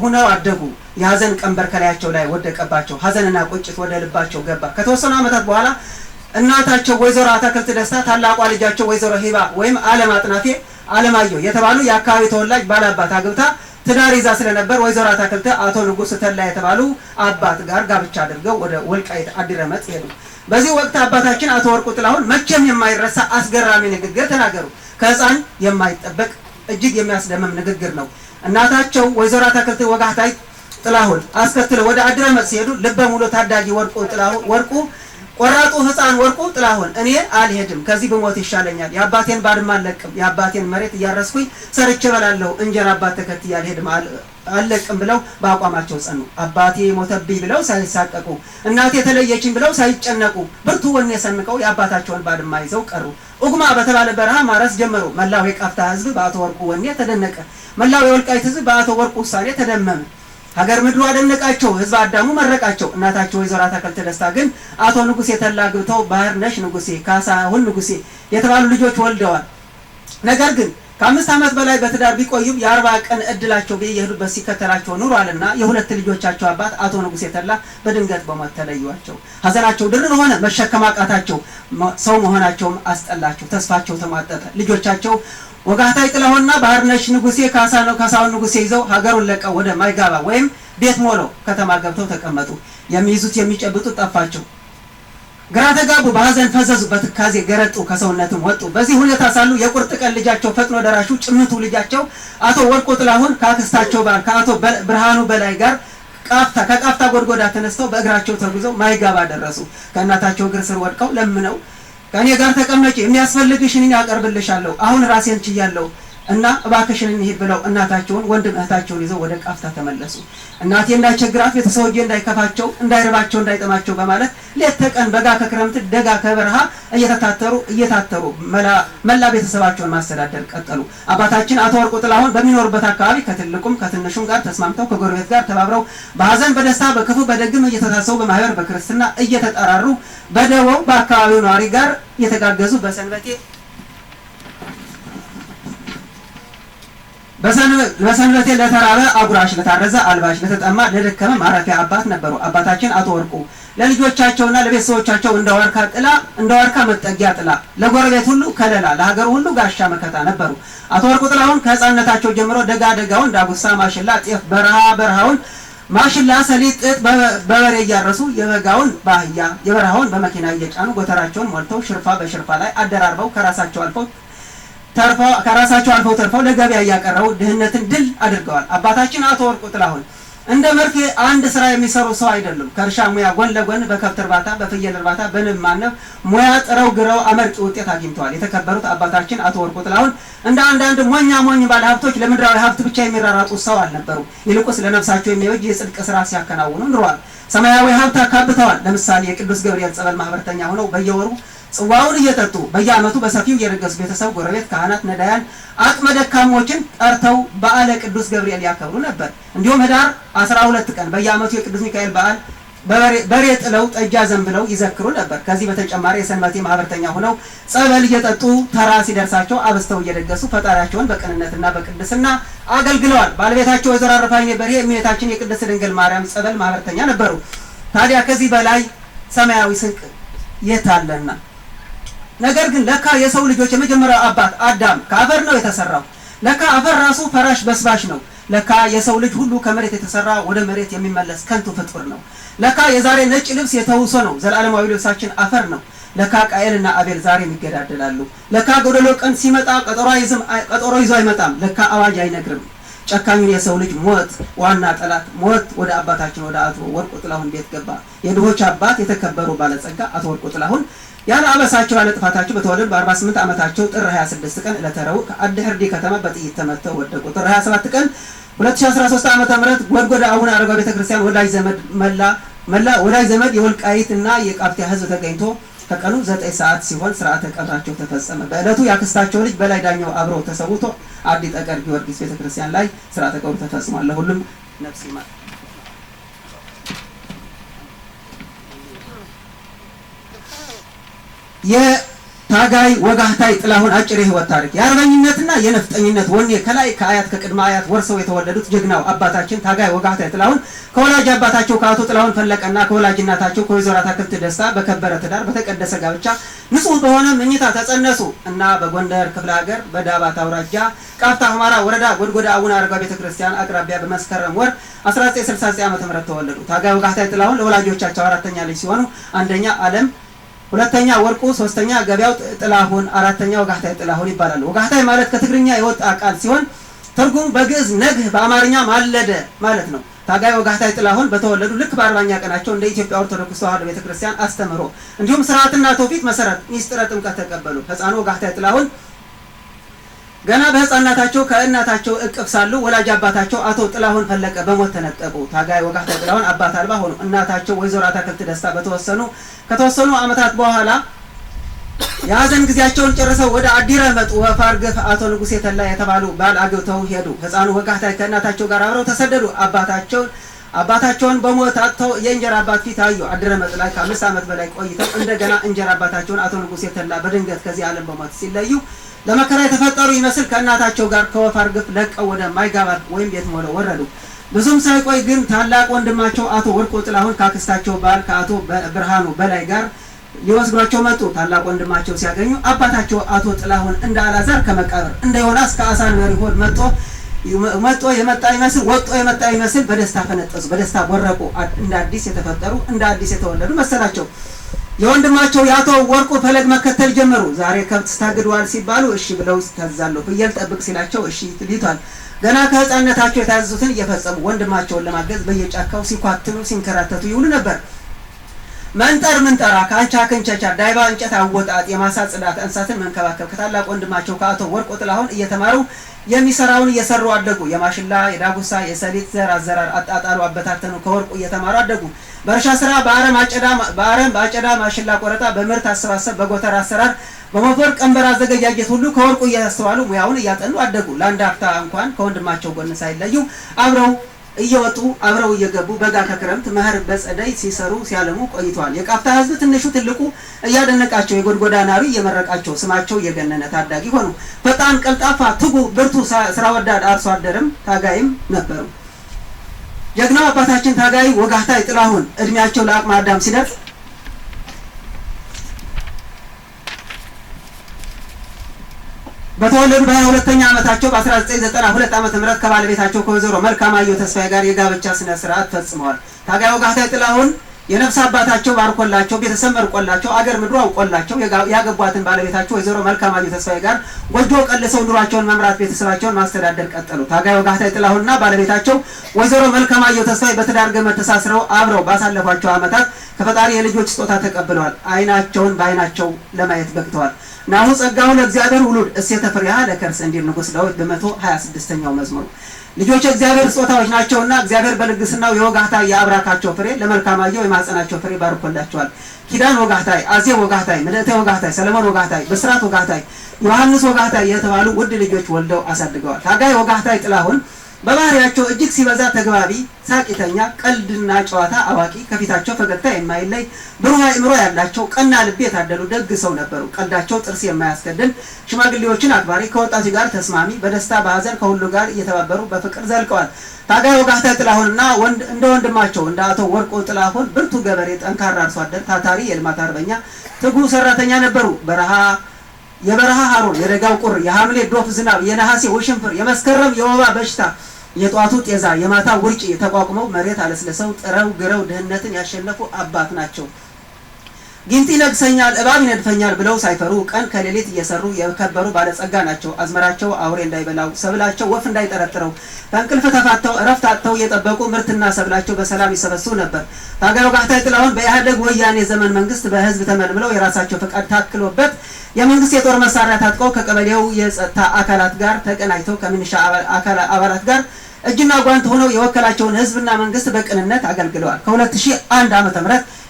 ሆነው አደጉ። የሀዘን ቀንበር ከላያቸው ላይ ወደቀባቸው። ሀዘንና ቁጭት ወደ ልባቸው ገባ። ከተወሰኑ ዓመታት በኋላ እናታቸው ወይዘሮ አታክልት ደስታ ታላቋ ልጃቸው ወይዘሮ ሂባ ወይም ዓለም አጥናፌ አለማየሁ የተባሉ የአካባቢ ተወላጅ ባላባት አግብታ ትዳር ይዛ ስለነበር ወይዘሮ አታክልት አቶ ንጉስ ተላ የተባሉ አባት ጋር ጋብቻ አድርገው ወደ ወልቃይት አዲረመጽ ሄዱ። በዚህ ወቅት አባታችን አቶ ወርቁ ጥላሁን መቼም የማይረሳ አስገራሚ ንግግር ተናገሩ። ከህፃን የማይጠበቅ እጅግ የሚያስደምም ንግግር ነው። እናታቸው ወይዘሮ አታክልት ወጋህታይ ጥላሁን አስከትለው ወደ አድረመጽ ሲሄዱ ልበ ሙሉ ታዳጊ ወርቁ ቆራጡ ህፃን ወርቁ ጥላሁን እኔ አልሄድም፣ ከዚህ ብሞት ይሻለኛል፣ የአባቴን ባድማ አልለቅም፣ የአባቴን መሬት እያረስኩኝ ሰርቼ እበላለሁ፣ እንጀራ አባት ተከትዬ አልሄድም አልለቅም ብለው በአቋማቸው ጸኑ። አባቴ ሞተብኝ ብለው ሳይሳቀቁ፣ እናቴ ተለየችኝ ብለው ሳይጨነቁ ብርቱ ወኔ ሰንቀው የአባታቸውን ባድማ ይዘው ቀሩ። ኡግማ በተባለ በረሃ ማረስ ጀመሩ። መላው የቃፍታ ህዝብ በአቶ ወርቁ ወኔ ተደነቀ። መላው የወልቃይት ህዝብ በአቶ ወርቁ ውሳኔ ተደመመ። ሀገር ምድሩ አደነቃቸው፣ ህዝብ አዳሙ መረቃቸው። እናታቸው ወይዘሮ አታክልት ደስታ ግን አቶ ንጉሴ ተላ ግብተው ባህርነሽ ንጉሴ፣ ካሳሁን ንጉሴ የተባሉ ልጆች ወልደዋል። ነገር ግን ከ5 ዓመት በላይ በትዳር ቢቆዩም የ40 ቀን እድላቸው በየሄዱበት ሲከተላቸው ኑሯልና የሁለት ልጆቻቸው አባት አቶ ንጉሴ ተላ በድንገት በሞት ተለዩዋቸው። ሀዘናቸው ድርር ሆነ፣ መሸከም አቃታቸው፣ ሰው መሆናቸውም አስጠላቸው፣ ተስፋቸው ተሟጠጠ። ልጆቻቸው ወጋህታይ ጥላሁንና ባህርነሽ ንጉሴ ካሳሁን ንጉሴ ይዘው ሀገሩን ለቀው ወደ ማይጋባ ወይም ቤት ሞሎ ከተማ ገብተው ተቀመጡ። የሚይዙት የሚጨብጡት ጠፋቸው። ግራ ተጋቡ፣ በሀዘን ፈዘዙ፣ በትካዜ ገረጡ፣ ከሰውነትም ወጡ። በዚህ ሁኔታ ሳሉ የቁርጥ ቀን ልጃቸው ፈጥኖ ደራሹ ጭምቱ ልጃቸው አቶ ወርቁ ጥላሁን ከአክስታቸው ባል ከአቶ ብርሃኑ በላይ ጋር ከቃፍታ ጎድጎዳ ተነስተው በእግራቸው ተጉዘው ማይጋባ ደረሱ። ከእናታቸው እግር ስር ወድቀው ለምነው ከኔ ጋር ተቀመጪ፣ የሚያስፈልግሽን እኔ አቀርብልሻለሁ፣ አሁን ራሴን ችያለሁ እና እባክሽን እንሂድ ብለው እናታቸውን ወንድም እህታቸውን ይዘው ወደ ቃፍታ ተመለሱ። እናቴ እንዳይቸግራት፣ ቤተሰቦቼ እንዳይከፋቸው፣ እንዳይርባቸው፣ እንዳይጠማቸው በማለት ሌት ተቀን በጋ ከክረምት ደጋ ከበረሃ እየታተሩ መላ ቤተሰባቸውን ማስተዳደር ቀጠሉ። አባታችን አቶ ወርቁ ጥላሁን በሚኖሩበት አካባቢ ከትልቁም ከትንሹም ጋር ተስማምተው ከጎረቤት ጋር ተባብረው በሀዘን በደስታ በክፉ በደግም እየተሳሰቡ በማህበር በክርስትና እየተጠራሩ በደቦው በአካባቢው ነዋሪ ጋር እየተጋገዙ በሰንበቴ ለተራበ አጉራሽ፣ ለታረዘ አልባሽ፣ ለተጠማ ለደከመ ማረፊያ አባት ነበሩ። አባታችን አቶ ወርቁ ለልጆቻቸውና ለቤተሰቦቻቸው እንደ ዋርካ መጠጊያ ጥላ፣ ለጎረቤት ሁሉ ከለላ፣ ለሀገር ሁሉ ጋሻ መከታ ነበሩ። አቶ ወርቁ ጥላሁን ከህፃንነታቸው ጀምሮ ደጋውን ዳጉሳ፣ ማሽላ፣ ጤፍ፣ በረሃውን ማሽላ፣ ሰሊጥ፣ ጥጥ በበሬ እያረሱ የበጋውን ባህያ የበረሃውን በመኪና እየጫኑ ጎተራቸውን ሞልተው ሽርፋ በሽርፋ ላይ አደራርበው ከራሳቸው አልፈው ተርፈው ለገበያ እያቀረቡ ድህነትን ድል አድርገዋል። አባታችን አቶ ወርቁ ጥላሁን እንደ መርፌ አንድ ስራ የሚሰሩ ሰው አይደሉም። ከእርሻ ሙያ ጎን ለጎን በከብት እርባታ፣ በፍየል እርባታ፣ በንብ ማነብ ሙያ ጥረው ግረው አመርቂ ውጤት አግኝተዋል። የተከበሩት አባታችን አቶ ወርቁ ጥላሁን እንደ አንዳንድ ሞኝ ባለ ሀብቶች ለምድራዊ ሀብት ብቻ የሚራራጡ ሰው አልነበሩ። ይልቁስ ለነፍሳቸው የሚበጅ የጽድቅ ስራ ሲያከናውኑ ኑረዋል። ሰማያዊ ሀብት አካብተዋል። ለምሳሌ የቅዱስ ገብርኤል ጸበል ማህበርተኛ ሆነው በየወሩ ጽዋውን እየጠጡ በየዓመቱ በሰፊው እየረገሱ ቤተሰብ፣ ጎረቤት፣ ካህናት፣ ነዳያን፣ አቅመ ደካሞችን ጠርተው በዓለ ቅዱስ ገብርኤል ያከብሩ ነበር። እንዲሁም ህዳር 12 ቀን በየዓመቱ የቅዱስ ሚካኤል በዓል በሬ ጥለው ጠጃ ዘንብለው ይዘክሩ ነበር። ከዚህ በተጨማሪ የሰንበቴ ማህበርተኛ ሆነው ጸበል እየጠጡ ተራ ሲደርሳቸው አብስተው እየደገሱ ፈጣሪያቸውን በቅንነትና በቅድስና አገልግለዋል። ባለቤታቸው ወይዘሮ አረፋይኔ በርሄ የእመቤታችን የቅድስት ድንግል ማርያም ጸበል ማህበርተኛ ነበሩ። ታዲያ ከዚህ በላይ ሰማያዊ ስንቅ የት አለና? ነገር ግን ለካ የሰው ልጆች የመጀመሪያው አባት አዳም ከአፈር ነው የተሰራው። ለካ አፈር ራሱ ፈራሽ በስባሽ ነው። ለካ የሰው ልጅ ሁሉ ከመሬት የተሰራ ወደ መሬት የሚመለስ ከንቱ ፍጡር ነው። ለካ የዛሬ ነጭ ልብስ የተውሶ ነው። ዘላለማዊ ልብሳችን አፈር ነው። ለካ ቃየልና አቤል ዛሬም ይገዳደላሉ። ለካ ጎደሎ ቀን ሲመጣ ቀጠሮ ይዞ አይመጣም። ለካ አዋጅ አይነግርም። ጨካኙን የሰው ልጅ ሞት ዋና ጠላት ሞት ወደ አባታችን ወደ አቶ ወርቁ ጥላሁን ቤት ገባ። የድሆች አባት የተከበሩ ባለጸጋ አቶ ወርቁ ጥላሁን ያለ አበሳቸው ያለ ጥፋታቸው በተወለዱ በ48 ዓመታቸው ጥር 26 ቀን ዕለተ ረቡዕ ከአዲ ህርዲ ከተማ በጥይት ተመተው ወደቁ። ጥር 27 ቀን 2013 ዓ.ም ጎድጎዳ አቡነ አረጋዊ ቤተክርስቲያን ወዳጅ ዘመድ የወልቃይትና የቃፍታ ህዝብ ተገኝቶ ከቀኑ 9 ሰዓት ሲሆን ስርዓተ ቀብራቸው ተፈጸመ። በእለቱ ያክስታቸው ልጅ በላይ ዳኛው አብረው ተሰውቶ አዲ ጠቀር ጊዮርጊስ ቤተክርስቲያን ላይ ስርዓተ ቀብሩ ተፈጽሟል። ለሁሉም ነፍስ ይማር። የታጋይ ወጋህታይ ጥላሁን አጭር የህይወት ታሪክ። የአርበኝነትና የነፍጠኝነት ወኔ ከላይ ከአያት ከቅድመ አያት ወርሰው የተወለዱት ጀግናው አባታችን ታጋይ ወጋህታይ ጥላሁን ከወላጅ አባታቸው ከአቶ ጥላሁን ፈለቀና ከወላጅ እናታቸው ከወይዘሮ አታክልት ደስታ በከበረ ትዳር በተቀደሰ ጋብቻ ንጹህ በሆነ ምኝታ ተጸነሱ እና በጎንደር ክፍለ ሀገር በዳባት አውራጃ ቃፍታ ሁመራ ወረዳ ጎድጎዳ አቡነ አረጋዊ ቤተክርስቲያን አቅራቢያ በመስከረም ወር 1969 ዓ.ም ተወለዱ። ታጋይ ወጋህታይ ጥላሁን ለወላጆቻቸው አራተኛ ልጅ ሲሆኑ አንደኛ ዓለም ሁለተኛ ወርቁ፣ ሶስተኛ ገበያው ጥላሁን፣ አራተኛ ወጋህታይ ጥላሁን ይባላሉ። ወጋህታይ ማለት ከትግርኛ የወጣ ቃል ሲሆን ትርጉም በግዕዝ ነግህ በአማርኛ ማለደ ማለት ነው። ታጋይ ወጋህታይ ጥላሁን በተወለዱ ልክ በ40ኛ ቀናቸው እንደ ኢትዮጵያ ኦርቶዶክስ ተዋሕዶ ቤተክርስቲያን አስተምህሮ እንዲሁም ስርዓትና ትውፊት መሰረት ሚስጥረ ጥምቀት ተቀበሉ። ሕፃኑ ወጋህታይ ጥላሁን ገና በሕፃንነታቸው ከእናታቸው እቅፍ ሳሉ ወላጅ አባታቸው አቶ ጥላሁን ፈለቀ በሞት ተነጠቁ። ታጋይ ወጋህታይ ጥላሁን አባት አልባ ሆኑ። እናታቸው ወይዘሮ አታክልት ደስታ ከተወሰኑ ዓመታት በኋላ የሀዘን ጊዜያቸውን ጨርሰው ወደ አዲረመጡ ወፋርግፍ አቶ ንጉሴ ተላ የተባሉ ባል አግብተው ሄዱ። ሕፃኑ ወጋህታይ ከእናታቸው ጋር አብረው ተሰደዱ። አባታቸውን በሞት አጥተው የእንጀራ አባት ፊት አዩ። አዲረመጥ ላይ ከ5 ዓመት በላይ ቆይተው እንደገና እንጀራ አባታቸውን አቶ ንጉሴ ተላ በድንገት ከዚህ ዓለም በሞት ሲለዩ ለመከራ የተፈጠሩ ይመስል ከእናታቸው ጋር ከወፋርግፍ ለቀው ወደ ማይጋባር ወይም ቤት ሞለው ወረዱ። ብዙም ሳይቆይ ግን ታላቅ ወንድማቸው አቶ ወርቁ ጥላሁን ካክስታቸው ባል ከአቶ ብርሃኑ በላይ ጋር ሊወስዷቸው መጡ። ታላቅ ወንድማቸው ሲያገኙ አባታቸው አቶ ጥላሁን እንደ አላዛር ከመቃብር እንደ ዮናስ ከአሳንበሪ ሆድ ወጦ የመጣ ይመስል በደስታ ፈነጠሱ፣ በደስታ ቦረቁ። እንደ አዲስ የተፈጠሩ እንደ አዲስ የተወለዱ መሰላቸው። የወንድማቸው የአቶ ወርቁ ፈለግ መከተል ጀመሩ። ዛሬ ከብት ስታግደዋል ሲባሉ እሺ ብለው ይታዛሉ። ፍየል ጠብቅ ሲላቸው እሺ ይሉታል። ገና ከሕፃንነታቸው የታዘዙትን እየፈጸሙ ወንድማቸውን ለማገዝ በየጫካው ሲኳትኑ ሲንከራተቱ ይውሉ ነበር። መንጠር ምንጠራ፣ ካንቻ ክንቸቻ፣ ዳይባ እንጨት አወጣጥ፣ የማሳ ጽዳት፣ እንስሳትን መንከባከብ ከታላቅ ወንድማቸው ከአቶ ወርቁ ጥላሁን እየተማሩ የሚሰራውን እየሰሩ አደጉ። የማሽላ፣ የዳጉሳ፣ የሰሊጥ ዘር አዘራር አጣጣሉ አበታተኑ ከወርቁ እየተማሩ አደጉ። በእርሻ ስራ በአረም በአጨዳ ማሽላ ቆረጣ፣ በምርት አሰባሰብ፣ በጎተራ አሰራር፣ በሞፈር ቀንበር አዘገጃጀት ሁሉ ከወርቁ እያስተዋሉ ሙያውን እያጠኑ አደጉ። ለአንድ አፍታ እንኳን ከወንድማቸው ጎን ሳይለዩ አብረው እየወጡ አብረው እየገቡ በጋ ከክረምት መኸር በጸደይ ሲሰሩ ሲያለሙ ቆይተዋል። የቃፍታ ሕዝብ ትንሹ ትልቁ እያደነቃቸው የጎድጎዳ ናሪ እየመረቃቸው ስማቸው እየገነነ ታዳጊ ሆኑ። በጣም ቀልጣፋ፣ ትጉ፣ ብርቱ፣ ስራ ወዳድ አርሶ አደርም ታጋይም ነበሩ። ጀግናው አባታችን ታጋይ ወጋህታይ ጥላሁን እድሜያቸው ለአቅመ አዳም ሲደርስ በተወለዱ በ22ኛ ዓመታቸው በ1992 ዓመተ ምህረት ከባለቤታቸው ከወይዘሮ መልካማየሁ ተስፋዬ ጋር የጋብቻ ስነ ስርዓት ፈጽመዋል። ታጋይ ወጋህታይ ጥላሁን የነፍስ አባታቸው ባርኮላቸው ቤተሰብ መርቆላቸው አገር ምድሩ አውቆላቸው ያገቧትን ባለቤታቸው ወይዘሮ መልካማየሁ ተስፋዬ ጋር ጎጆ ቀልሰው ኑሯቸውን መምራት ቤተሰባቸውን ማስተዳደር ቀጠሉ። ታጋይ ወጋህታይ ጥላሁንና ባለቤታቸው ወይዘሮ መልካማየሁ ተስፋዬ በትዳር ገመድ ተሳስረው አብረው ባሳለፏቸው ዓመታት ከፈጣሪ የልጆች ስጦታ ተቀብለዋል። አይናቸውን በአይናቸው ለማየት በቅተዋል። ናሁ ጸጋሁ ለእግዚአብሔር ውሉድ እሴተ ፍሬሃ ለከርስ እንዲል ንጉሥ ዳዊት በ126ኛው መዝሙሩ ልጆች እግዚአብሔር ስጦታዎች ናቸውና እግዚአብሔር በልግስናው የወጋህታይ የአብራካቸው ፍሬ ለመልካማየሁ የማጸናቸው ፍሬ ባርኮላቸዋል። ኪዳን ወጋህታይ፣ አዜብ ወጋህታይ፣ ምልዕተ ወጋህታይ፣ ሰለሞን ወጋህታይ፣ ብስራት ወጋህታይ፣ ዮሐንስ ወጋህታይ የተባሉ ውድ ልጆች ወልደው አሳድገዋል። ታጋይ ወጋህታይ ጥላሁን በባህሪያቸው እጅግ ሲበዛ ተግባቢ፣ ሳቂተኛ፣ ቀልድና ጨዋታ አዋቂ፣ ከፊታቸው ፈገግታ የማይለይ ብሩህ አእምሮ ያላቸው ቀና ልብ የታደሉ ደግ ሰው ነበሩ። ቀልዳቸው ጥርስ የማያስከድን፣ ሽማግሌዎችን አክባሪ፣ ከወጣቱ ጋር ተስማሚ፣ በደስታ በሀዘን ከሁሉ ጋር እየተባበሩ በፍቅር ዘልቀዋል። ታጋይ ወጋህታይ ጥላሁንና እንደ ወንድማቸው እንደ አቶ ወርቁ ጥላሁን ብርቱ ገበሬ፣ ጠንካራ አርሶ አደር፣ ታታሪ የልማት አርበኛ፣ ትጉህ ሰራተኛ ነበሩ። የበረሃ ሀሩር፣ የደጋው ቁር፣ የሐምሌ ዶፍ ዝናብ፣ የነሐሴ ውሽንፍር፣ የመስከረም የወባ በሽታ፣ የጧቱ ጤዛ፣ የማታ ውርጭ ተቋቁመው መሬት አለስልሰው ጥረው ግረው ድህነትን ያሸነፉ አባት ናቸው። ጊንጥ ይነግሰኛል እባብ ይነድፈኛል ብለው ሳይፈሩ ቀን ከሌሊት እየሰሩ የከበሩ ባለጸጋ ናቸው። አዝመራቸው አውሬ እንዳይበላው፣ ሰብላቸው ወፍ እንዳይጠረጥረው ከእንቅልፍ ተፋተው እረፍት አጥተው የጠበቁ ምርትና ሰብላቸው በሰላም ይሰበስቡ ነበር። ታጋይ ወጋህታይ ጥላሁን በኢህአዴግ ወያኔ ዘመን መንግስት በህዝብ ተመልምለው የራሳቸው ፈቃድ ታክሎበት የመንግስት የጦር መሳሪያ ታጥቀው ከቀበሌው የጸጥታ አካላት ጋር ተቀናጅተው ከሚኒሻ አባላት ጋር እጅና ጓንት ሆነው የወከላቸውን ህዝብና መንግስት በቅንነት አገልግለዋል። ከ2001 ዓ.ም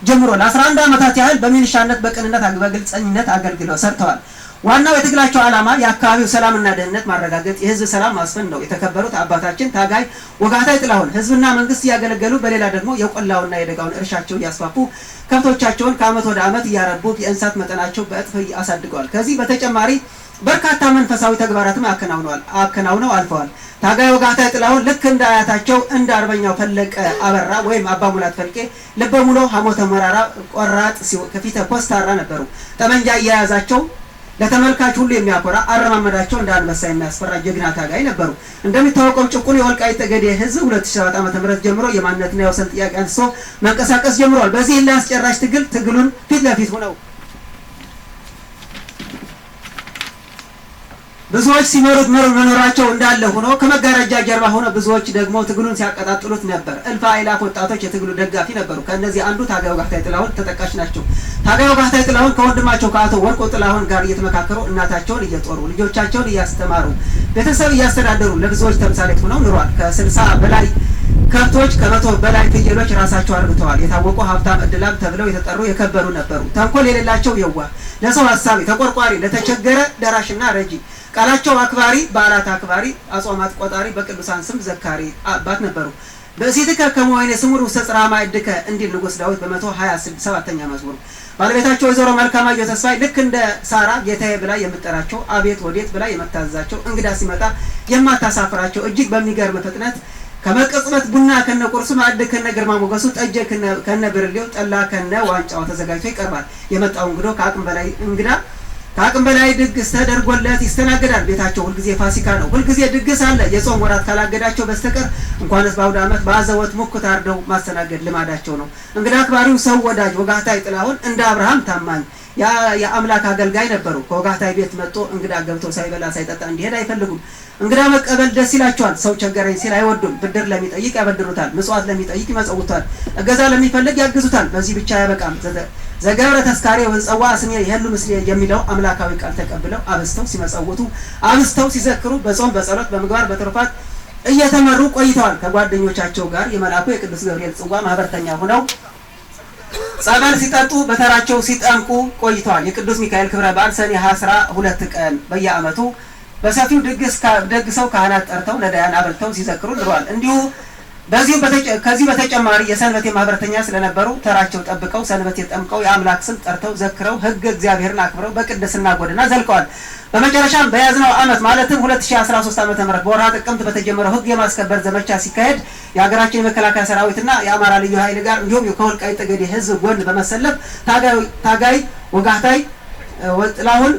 ጀምሮ ለ11 ዓመታት ያህል በሚኒሻነት በቅንነት በግልጸኝነት አገልግለው ሰርተዋል። ዋናው የትግላቸው ዓላማ የአካባቢው ሰላምና ደህንነት ማረጋገጥ፣ የህዝብ ሰላም ማስፈን ነው። የተከበሩት አባታችን ታጋይ ወጋህታይ ጥላሁን ህዝብና መንግስት እያገለገሉ፣ በሌላ ደግሞ የቆላውና የደጋውን እርሻቸውን እያስፋፉ ከብቶቻቸውን ከአመት ወደ አመት እያረቡ የእንስሳት መጠናቸው በእጥፍ አሳድገዋል። ከዚህ በተጨማሪ በርካታ መንፈሳዊ ተግባራትም አከናውነው አልፈዋል። ታጋይ ወጋህታይ ጥላሁን ልክ እንደ አያታቸው እንደ አርበኛው ፈለቀ አበራ ወይም አባ ሙላት ፈልቄ ልበ ሙሉ ሐሞተ መራራ ቆራጥ ከፊተ ኮስታራ ነበሩ። ጠመንጃ እያያዛቸው ለተመልካች ሁሉ የሚያኮራ፣ አረማመዳቸው እንደ አንበሳ የሚያስፈራ ጀግና ታጋይ ነበሩ። እንደሚታወቀው ጭቁን የወልቃይት ጠገዴ ህዝብ 2007 ዓ.ም ጀምሮ የማንነትና የወሰን ጥያቄ አንስቶ መንቀሳቀስ ጀምሯል። በዚህ ላይ አስጨራሽ ትግሉን ፊት ለፊት ሆነው ብዙዎች ሲመሩት መኖራቸው እንዳለ ሆኖ ከመጋረጃ ጀርባ ሆነ ብዙዎች ደግሞ ትግሉን ሲያቀጣጥሉት ነበር። እልፍ አእላፍ ወጣቶች የትግሉ ደጋፊ ነበሩ። ከእነዚህ አንዱ ታጋዩ ጋህታይ ጥላሁን ተጠቃሽ ናቸው። ታጋዩ ጋህታይ ጥላሁን ከወንድማቸው ከአቶ ወርቆ ጥላሁን ጋር እየተመካከሩ እናታቸውን እየጦሩ ልጆቻቸውን እያስተማሩ ቤተሰብ እያስተዳደሩ ለብዙዎች ተምሳሌት ሆነው ኑሯል። ከ60 በላይ ከብቶች ከ100 በላይ ፍየሎች ራሳቸው አርብተዋል። የታወቁ ሀብታም እድላም ተብለው የተጠሩ የከበሩ ነበሩ። ተንኮል የሌላቸው የዋህ ለሰው ሀሳቢ ተቆርቋሪ ለተቸገረ ደራሽና ረጂ ቃላቸው አክባሪ በዓላት አክባሪ አጾማት ቆጣሪ በቅዱሳን ስም ዘካሪ አባት ነበሩ። በእሲትከ ከመወይኔ ስሙር ውስተ ጽርሐ ማዕድከ እንዲል ንጉሥ ዳዊት በ127ኛ መዝሙር። ባለቤታቸው ወይዘሮ መልካማየሁ ተስፋይ ልክ እንደ ሳራ ጌታዬ ብላ የምትጠራቸው አቤት ወዴት ብላ የምታዛቸው እንግዳ ሲመጣ የማታሳፍራቸው እጅግ በሚገርም ፍጥነት ከመቅጽበት ቡና ከነ ቁርሱ ማዕድ ከነ ግርማ ሞገሱ ጠጀ ከነ ብርሌው ጠላ ከነ ዋንጫው ተዘጋጅቶ ይቀርባል። የመጣው ከአቅም በላይ ድግስ ተደርጎለት ይስተናገዳል። ቤታቸው ሁልጊዜ ፋሲካ ነው። ሁልጊዜ ድግስ አለ። የጾም ወራት ካላገዳቸው በስተቀር እንኳንስ በአውደ ዓመት በአዘወት ሙክት አርደው ማስተናገድ ልማዳቸው ነው። እንግዳ አክባሪው ሰው ወዳጅ ወጋህታይ ጥላሁን እንደ አብርሃም ታማኝ የአምላክ አገልጋይ ነበሩ። ከወጋህታይ ቤት መጥቶ እንግዳ ገብቶ ሳይበላ ሳይጠጣ እንዲሄድ አይፈልጉም። እንግዳ መቀበል ደስ ይላቸዋል። ሰው ቸገረኝ ሲል አይወዱም። ብድር ለሚጠይቅ ያበድሩታል። ምጽዋት ለሚጠይቅ ይመጸውታል። እገዛ ለሚፈልግ ያግዙታል። በዚህ ብቻ አያበቃም። ዘገብረ ተስካሬ ወንጸዋ ስሜ የህሉ ምስሌ የሚለው አምላካዊ ቃል ተቀብለው አብስተው ሲመጸውቱ አብስተው ሲዘክሩ በጾም በጸሎት በምግባር በትሩፋት እየተመሩ ቆይተዋል። ከጓደኞቻቸው ጋር የመልአኩ የቅዱስ ገብርኤል ጽዋ ማህበርተኛ ሆነው ጸበል ሲጠጡ በተራቸው ሲጠምቁ ቆይተዋል። የቅዱስ ሚካኤል ክብረ በዓል ሰኔ 12 ቀን በየዓመቱ በሰፊው ደግሰው ካህናት ጠርተው ነዳያን አበልተው ሲዘክሩ ኑረዋል። እንዲሁ ከዚህ በተጨማሪ የሰንበቴ ማህበርተኛ ስለነበሩ ተራቸው ጠብቀው ሰንበቴ ጠምቀው የአምላክ ስም ጠርተው ዘክረው ሕግ እግዚአብሔርን አክብረው በቅድስና ጎዳና ዘልቀዋል። በመጨረሻም በያዝነው ዓመት ማለትም 2013 ዓ.ም በወርሃ ጥቅምት በተጀመረው ሕግ የማስከበር ዘመቻ ሲካሄድ የሀገራችን የመከላከያ ሰራዊትና የአማራ ልዩ ኃይል ጋር እንዲሁም ከወልቃይት ጠገዴ ሕዝብ ጎን በመሰለፍ ታጋይ ወጋህታይ ጥላሁን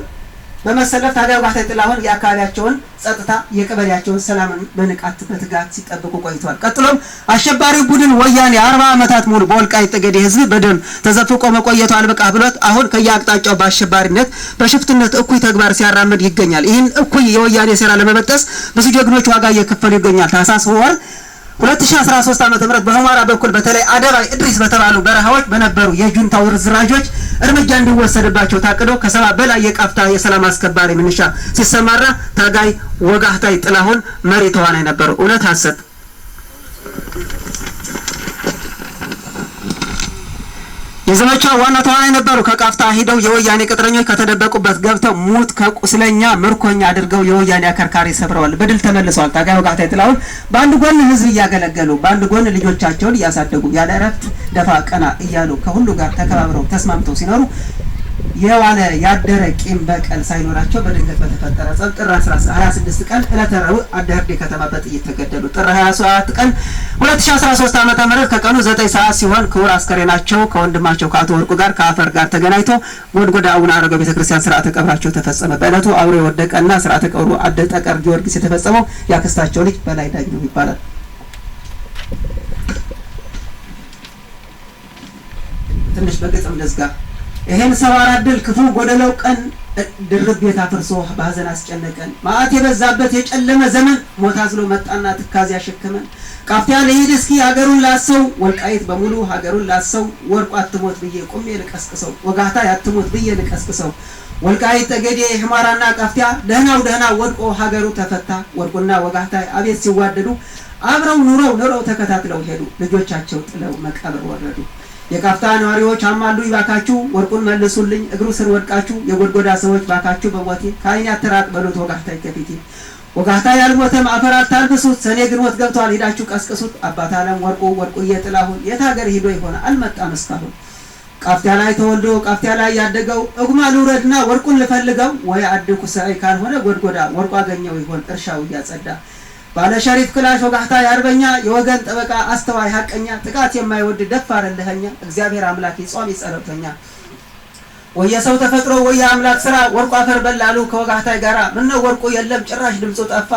ታጋይ ወጋህታይ ጥላሁን የአካባቢያቸውን ጸጥታ የቀበሌያቸውን ሰላምን በንቃት በትጋት ሲጠብቁ ቆይተዋል። ቀጥሎም አሸባሪው ቡድን ወያኔ 40 ዓመታት ሙሉ በወልቃይት ጠገዴ ሕዝብ በደም ተዘፍቆ መቆየቱ አልበቃ ብሎት አሁን ከየአቅጣጫው በአሸባሪነት በሽፍትነት እኩይ ተግባር ሲያራምድ ይገኛል። ይህን እኩይ የወያኔ ሴራ ለመበጠስ ብዙ ጀግኖች ዋጋ እየከፈሉ ይገኛል። ታህሳስ ወር 2013 ዓ.ም በሁመራ በኩል በተለይ አደባይ እድሪስ በተባሉ በረሃዎች በነበሩ የጁንታው ርዝራዦች እርምጃ እንዲወሰድባቸው ታቅዶ ከ70 በላይ የቃፍታ የሰላም አስከባሪ ምንሻ ሲሰማራ ታጋይ ወጋህታይ ጥላሁን መሪ ተዋናይ ነበሩ። እውነት ሐሰት? የዘመቻው ዋና ተዋናይ ነበሩ። ከቃፍታ ሂደው የወያኔ ቅጥረኞች ከተደበቁበት ገብተው ሙት ከቁስለኛ ምርኮኛ አድርገው የወያኔ አከርካሪ ሰብረዋል። በድል ተመልሰዋል። ታጋይ ወጋህታይ ጥላሁን በአንድ ጎን ህዝብ እያገለገሉ በአንድ ጎን ልጆቻቸውን እያሳደጉ ያለ እረፍት ደፋ ቀና እያሉ ከሁሉ ጋር ተከባብረው ተስማምተው ሲኖሩ የዋለ ያደረ ቂም በቀል ሳይኖራቸው በድንገት በተፈጠረ ጸብ ጥር 26 ቀን ዕለተ ረቡዕ አደህርዴ ከተማ በጥይት ተገደሉ። ጥር 27 ቀን 2013 ዓ.ም ከቀኑ 9 ሰዓት ሲሆን ክቡር አስከሬናቸው ከወንድማቸው ከአቶ ወርቁ ጋር ከአፈር ጋር ተገናኝቶ ጎድጎዳ አቡነ አረጋዊ ቤተክርስቲያን ስርዓተ ቀብራቸው ተፈጸመ። በዕለቱ አብሮ የወደቀና ስርዓተ ቀብሩ አደ ጠቀር ጊዮርጊስ የተፈጸመው ያክስታቸው ልጅ በላይ ዳግም ይባላል። ትንሽ በግጥም ልዝጋ። ይሄን ሰባራ ድል ክፉ ጎደለው ቀን ድርብ ቤት አፍርሶ በሐዘን አስጨነቀን። ማዕት የበዛበት የጨለመ ዘመን ሞት አዝሎ መጣና ትካዜ ያሸከመን። ቃፍታ ለሄድ እስኪ ሀገሩን ላሰው ወልቃይት በሙሉ ሀገሩን ላሰው ወርቁ አትሞት ብዬ ቆሜ ልቀስቅሰው ወጋህታይ አትሞት ብዬ ልቀስቅሰው ወልቃይት ጠገዴ ሁመራና ቃፍታ ደህና ወድቆ ሀገሩ ተፈታ። ወርቁና ወጋህታይ አቤት ሲዋደዱ አብረው ኑረው ተከታትለው ሄዱ። ልጆቻቸው ጥለው መቃብር ወረዱ። የቃፍታ ነዋሪዎች አማሉ ይባካችሁ ወርቁን መልሱልኝ እግሩ ስር ወድቃችሁ የጎድጎዳ ሰዎች ባካችሁ በሞቴ ከዓይኔ አትራቅ በሉት ወጋህታይ ከፊቴ ወጋህታይ ያልሞተም አፈር አታልብሱት ሰኔ ግንቦት ገብቷል ሄዳችሁ ቀስቅሱት አባት አለም ወርቁዬ ጥላሁን የት ሀገር ሂዶ ይሆነ አልመጣም እስካሁን ቃፍታ ላይ ተወልዶ ቃፍታ ላይ ያደገው እጉማ ልውረድና ወርቁን ልፈልገው ወይ አድኩ ሰይ ካልሆነ ጎድጎዳ ወርቁ አገኘው ይሆን እርሻው እያጸዳ ባለ ሸሪፍ ክላሽ ወጋህታይ አርበኛ የወገን ጠበቃ አስተዋይ ሐቀኛ ጥቃት የማይወድ ደፋር ለህኛ እግዚአብሔር አምላክ ጾም ጸሎተኛ ወየሰው ተፈጥሮ ወየ አምላክ ስራ ወርቁ አፈር በላሉ ከወጋህታይ ጋራ ምን ነው ወርቁ የለም ጭራሽ ድምጹ ጠፋ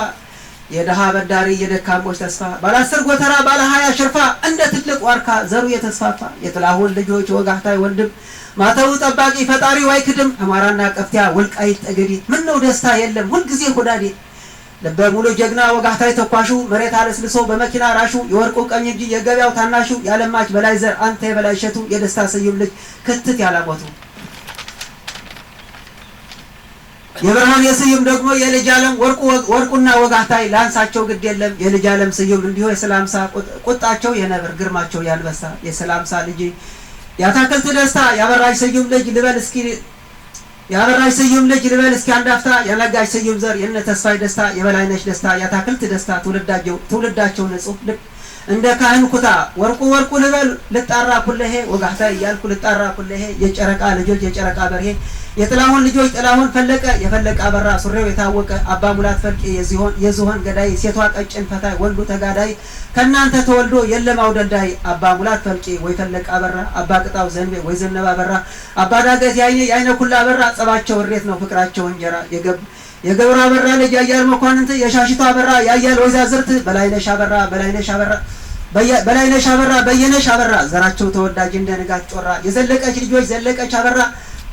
የደሃ በዳሪ የደካሞች ተስፋ ባለ 10 ጎተራ ባለ 20 ሽርፋ እንደ ትልቅ ዋርካ ዘሩ የተስፋፋ የጥላሁን ልጆች ወጋህታይ ወንድም ማተው ጠባቂ ፈጣሪው አይክድም አማራና ቀፍቲያ ወልቃይት ጠገዴ ምን ነው ደስታ የለም ሁልጊዜ ሆዳዴ ልበ ሙሉ ጀግና ወጋህታይ ተኳሹ መሬት አለስልሶ በመኪና ራሹ የወርቁ ቀኝ እጅ የገበያው ታናሹ ያለማች በላይ ዘር አንተ የበላይ ሸቱ የደስታ ስዩም ልጅ ክትት ያላሞቱ የብርሃን የስዩም ደግሞ የልጅ ዓለም ወርቁና ወጋህታይ ላንሳቸው ግድ የለም የልጅ ዓለም ስዩም እንዲሁ የሰላምሳ ቁጣቸው የነብር ግርማቸው ያንበሳ የሰላምሳ ልጅ ያታክልት ደስታ ያበራሽ ስዩም ልጅ ልበል እስኪ ያበራሽ ስዩም ልጅ ልበል እስኪ አንዳፍታ ያነጋሽ ስዩም ዘር የነ ተስፋይ ደስታ የበላይነሽ ደስታ ያታክልት ደስታ ትውልዳቸው ንጹህ ልብ እንደ ካህን ኩታ ወርቁ ልበል ልጣራ ኩለሄ ወጋህታይ ያልኩ ልጣራ ኩለሄ የጨረቃ ልጆች የጨረቃ በርሄ የጥላሁን ልጆች ጥላሁን ፈለቀ የፈለቀ አበራ ሱሬው የታወቀ አባ ሙላት ፈልቄ የዝሆን ገዳይ ሴቷ ቀጭን ፈታይ ወንዱ ተጋዳይ ከናንተ ተወልዶ የለም አውደልዳይ አባ ሙላት ፈልቄ ወይ ፈለቀ አበራ አባ ቅጣው ዘንቤ ወይ ዘነበ አበራ አባ ዳገት ያይነ ኩላ አበራ ጸባቸው እሬት ነው ፍቅራቸው እንጀራ የገብራ አበራ ልጅ ያያል መኳንንት የሻሽቷ አበራ ያያል ወይዛዝርት በላይነሽ አበራ በየነሽ አበራ ዘራቸው ተወዳጅ እንደ ንጋት ጮራ የዘለቀች ልጆች ዘለቀች አበራ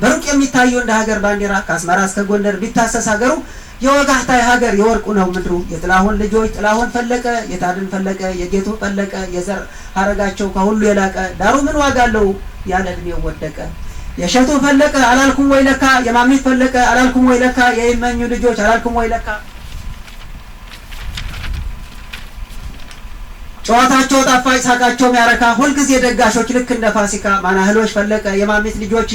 በሩቅ የሚታዩ እንደ ሀገር ባንዲራ ከአስመራ እስከ ጎንደር ቢታሰስ ሀገሩ የወጋህታይ ሀገር የወርቁ ነው ምድሩ የጥላሁን ልጆች ጥላሁን ፈለቀ የታድን ፈለቀ የጌቱ ፈለቀ የዘር ሀረጋቸው ከሁሉ የላቀ ዳሩ ምን ዋጋ አለው ያለ እድሜው ወደቀ የሸቱ ፈለቀ አላልኩም ወይ ለካ የማሚት ፈለቀ አላልኩም ወይ ለካ የይመኙ ልጆች አላልኩም ወይ ለካ ጨዋታቸው ጣፋጭ ሳቃቸው ሚያረካ ሁልጊዜ ደጋሾች ልክ እንደ ፋሲካ ማናህሎች ፈለቀ የማሚት ልጆች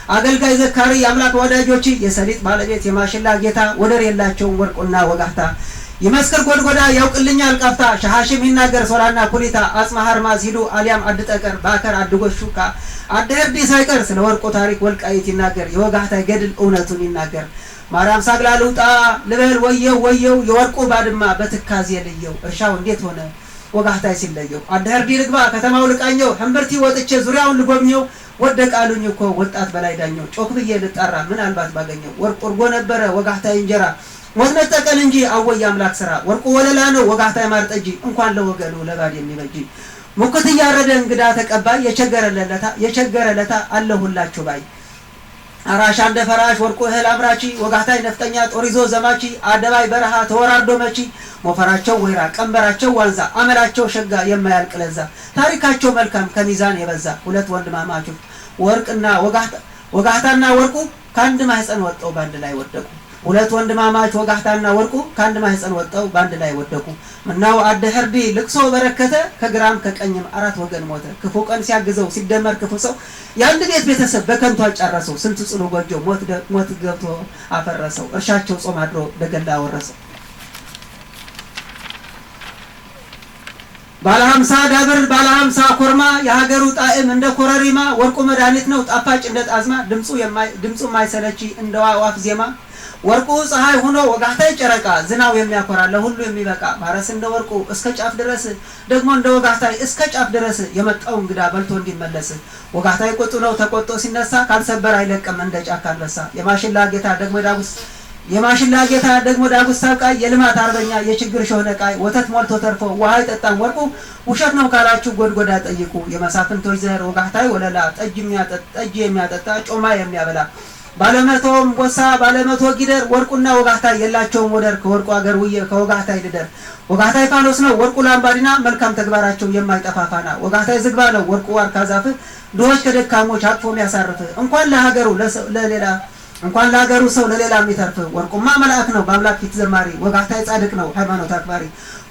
አገልጋይ ዘካሪ የአምላክ ወዳጆች የሰሊጥ ባለቤት የማሽላ ጌታ ወደር የላቸውም ወርቁና ወጋህታ ይመስክር ጎድጎዳ ያውቅልኛል ቃፍታ ሻሃሽም ይናገር ሶላና ኩሊታ አጽማሃር ማዝሂዱ አሊያም አድጠቀር ባከር አድጎሹካ አደርዲ ሳይቀር ስለ ወርቁ ታሪክ ወልቃይት ይናገር የወጋህታይ ገድል እውነቱን ይናገር ማርያም ሳግላ ልውጣ ልበል ወየው የወርቁ ባድማ በትካዜ ልየው እርሻው እንዴት ሆነ ወጋህታይ ሲለየው አደርዲ ልግባ ከተማው ልቃኘው ህምብርቲ ወጥቼ ዙሪያውን ልጎብኘው ወደቃሉኝ እኮ ወጣት በላይ ዳኘው ጮክ ብዬ ልጣራ ምን አልባት ባገኘው ወርቁ እርጎ ነበረ ወጋህታይ እንጀራ ሞት ነጠቀን እንጂ አወይ አምላክ ስራ ወርቁ ወለላ ነው ወጋህታይ ማርጠጂ እንኳን ለወገኑ ለባድ የሚበጂ ሙክት ያረደ እንግዳ ተቀባይ የቸገረለታ አለሁላችሁ ባይ አራሽ አንደ ፈራሽ ወርቁ እህል አምራቺ ወጋህታይ ነፍጠኛ ጦሪዞ ዘማቺ አደባይ በረሃ ተወራርዶ መቺ ሞፈራቸው ወይራ ቀንበራቸው ዋንዛ አመላቸው ሸጋ የማያልቅ ለዛ ታሪካቸው መልካም ከሚዛን የበዛ ሁለት ወንድማማቾች ወርቅና ወጋህታና ወርቁ ከአንድ ማህፀን ወጣው ባንድ ላይ ወደቁ ሁለት ወንድማማች ወጋህታና ወርቁ ከአንድ ማህፀን ወጣው ባንድ ላይ ወደቁ ምናው አደህርዲ ልቅሶ በረከተ ከግራም ከቀኝም አራት ወገን ሞተ ክፉ ቀን ሲያግዘው ሲደመር ክፉ ሰው የአንድ ቤት ቤተሰብ በከንቱ አጫረሰው ስንት ጽኑ ጎጆ ሞት ገብቶ አፈረሰው እርሻቸው ጾም አድሮ ደገላ ወረሰው ባለ 50 ዳብር ባለ 50 ኮርማ የሀገሩ ጣዕም እንደ ኮረሪማ ወርቁ መድኃኒት ነው ጣፋጭ እንደ ጣዝማ ድምፁ ማይሰለች እንደ ዋፍ ዜማ ወርቁ ፀሐይ ሆኖ ወጋህታይ ጨረቃ ዝናው የሚያኮራ ለሁሉ የሚበቃ ማረስ እንደ ወርቁ እስከ ጫፍ ድረስ ደግሞ እንደ ወጋህታይ እስከ ጫፍ ድረስ የመጣው እንግዳ በልቶ እንዲመለስ ወጋህታይ ቁጡ ነው ተቆጦ ሲነሳ ካልሰበር አይለቅም እንደ ጫካ አንበሳ የማሽላ ጌታ ደግሞ ዳጉስ ሳብቃይ የልማት አርበኛ የችግር ሾህነቃይ ወተት ሞልቶ ተርፎ ውሃ ይጠጣም ወርቁ ውሸት ነው ካላችሁ ጎድጎዳ ጠይቁ የመሳፍንቶች ዘር ወጋህታይ ወለላ ጠጅ የሚያጠጣ ጮማ የሚያበላ ባለመቶም ወሳ ባለመቶ ጊደር ወርቁና ወጋህታይ የላቸውም ወደር ከወርቁ አገር ውዬ ከወጋህታይ ልደር ወጋህታይ ፋኖስ ነው ወርቁ ላምባዲና መልካም ተግባራቸው የማይጠፋፋና ወጋህታይ ዝግባ ነው ወርቁ ዋርካ ዛፍ ድሆች ከደካሞች አቅፎ የሚያሳርፍ እንኳን ለሀገሩ ሰው ለሌላ የሚተርፍ ወርቁማ መልአክ ነው በአምላክ ፊት ዘማሪ ወጋህታይ ጻድቅ ነው ሃይማኖት አክባሪ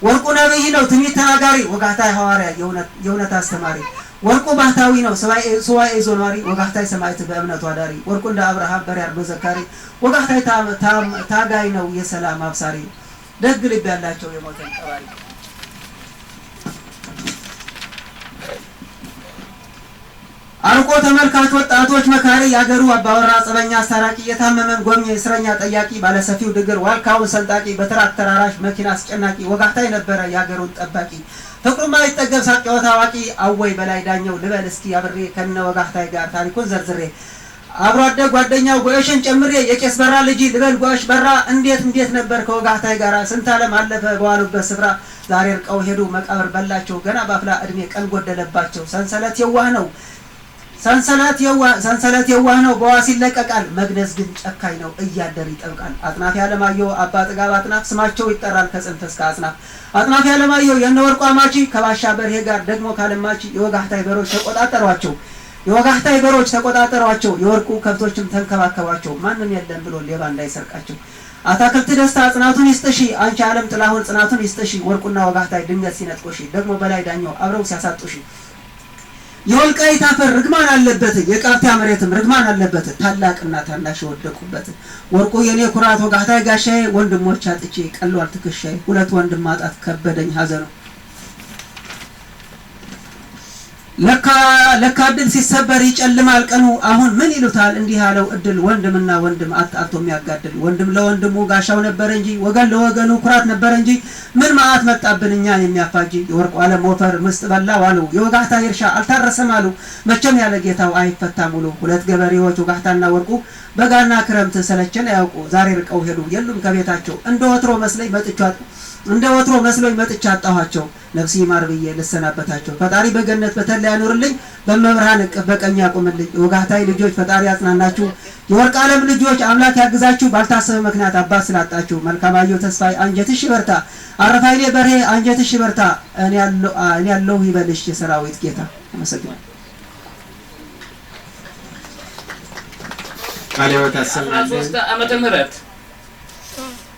ወርቁ ነብይ ነው ትንቢት ተናጋሪ ወጋህታይ ሐዋርያ የእውነት አስተማሪ ወርቁ ባህታዊ ነው ሱባኤ ዞኗሪ ወጋህታይ ሰማዕት በእምነቱ አዳሪ ወርቁ እንደ አብርሃም በሪያርዶ ዘካሪ ወጋህታይ ታጋይ ነው የሰላም አብሳሪ ደግ ልብ ያላቸው የሞተን ቀባሪ አርቆ ተመልካች ወጣቶች መካሪ ያገሩ አባወራ ጸበኛ አስታራቂ የታመመን ጎብኚ እስረኛ ጠያቂ ባለሰፊው ድግር ዋልካውን ሰንጣቂ በትራክተር አራሽ መኪና አስጨናቂ ወጋህታይ ነበረ ያገሩን ጠባቂ ፍቅሩማ ይጠገብ ሳቅ ጨዋታ አዋቂ አወይ በላይ ዳኘው ልበል እስኪ አብሬ ከነ ወጋህታይ ጋር ታሪኩን ዘርዝሬ አብሮ አደግ ጓደኛው ጎሽን ጨምሬ የቄስ በራ ልጅ ልበል ጎሽ በራ እንዴት ነበር ከወጋህታይ ጋራ ስንት ዓለም አለፈ በዋሉበት ስፍራ ዛሬ እርቀው ሄዱ መቃብር በላቸው ገና ባፍላ እድሜ ቀን ጎደለባቸው ሰንሰለት የዋህ ነው በዋስ ይለቀቃል መግነዝ ግን ጨካኝ ነው እያደር ይጠብቃል። አጥናፍ ያለማየሁ አባ ጥጋብ አጥናፍ ስማቸው ይጠራል ከጽንፍ እስከ አጽናፍ። አጥናፍ ያለማየሁ የነወርቁ አማቺ ከባሻ በርሄ ጋር ደግሞ ካለማቺ የወጋህታይ በሮች ተቆጣጠሯቸው የወርቁ ከብቶችም ተንከባከቧቸው ማንም የለም ብሎ ሌባ እንዳይሰርቃቸው። አታክልት ደስታ ጽናቱን ይስጥሺ አንቺ ዓለም ጥላሁን ጽናቱን ይስጥሺ ወርቁና ወጋህታይ ድንገት ሲነጥቆሺ ደግሞ በላይ ዳኛው አብረው ሲያሳጡሺ። የወልቃይት አፈር ርግማን አለበት የቃፍታ መሬትም ርግማን አለበት ታላቅና ታናሽ ወደቁበት። ወርቁ የኔ ኩራት ወጋህታይ ጋሻዬ ወንድሞች አጥቼ ቀሏል ትከሻዬ ሁለት ወንድም ማጣት ከበደኝ ሀዘኑ። ለካ እድል ሲሰበር ይጨልማል ቀኑ አሁን ምን ይሉታል እንዲህ ያለው እድል ወንድምና ወንድም አጣርቶ የሚያጋድል ወንድም ለወንድሙ ጋሻው ነበር እንጂ ወገን ለወገኑ ኩራት ነበር እንጂ ምን ማአት መጣብን እኛን የሚያፋጅ። የወርቁ ዓለም ወፈር ምስጥ በላው አሉ የወጋህታይ እርሻ አልታረሰም አሉ መቼም ያለ ጌታው አይፈታም ውሉ። ሁለት ገበሬዎች ወጋህታና ወርቁ በጋና ክረምት ሰለቸን ያውቁ ዛሬ ርቀው ሄዱ የሉም ከቤታቸው እንደ ወትሮ መስሎኝ መጥቻ አጣኋቸው ነፍስ ይማር ብዬ ልሰናበታቸው። ፈጣሪ በገነት በተለይ ያኖርልኝ በመብርሃን እቅፍ በቀኝ ያቁምልኝ። የወጋህታይ ልጆች ፈጣሪ ያጽናናችሁ የወርቅ ዓለም ልጆች አምላክ ያግዛችሁ ባልታሰበ ምክንያት አባት ስላጣችሁ። መልካማየሁ ተስፋዬ አንጀትሽ ይበርታ አረፋይሌ በርሄ አንጀትሽ ይበርታ እኔ ያለሁ ይበልሽ የሰራዊት ጌታ። አመሰግናለሁ። ቃሌው ተሰማለ 13 ዓመተ ምህረት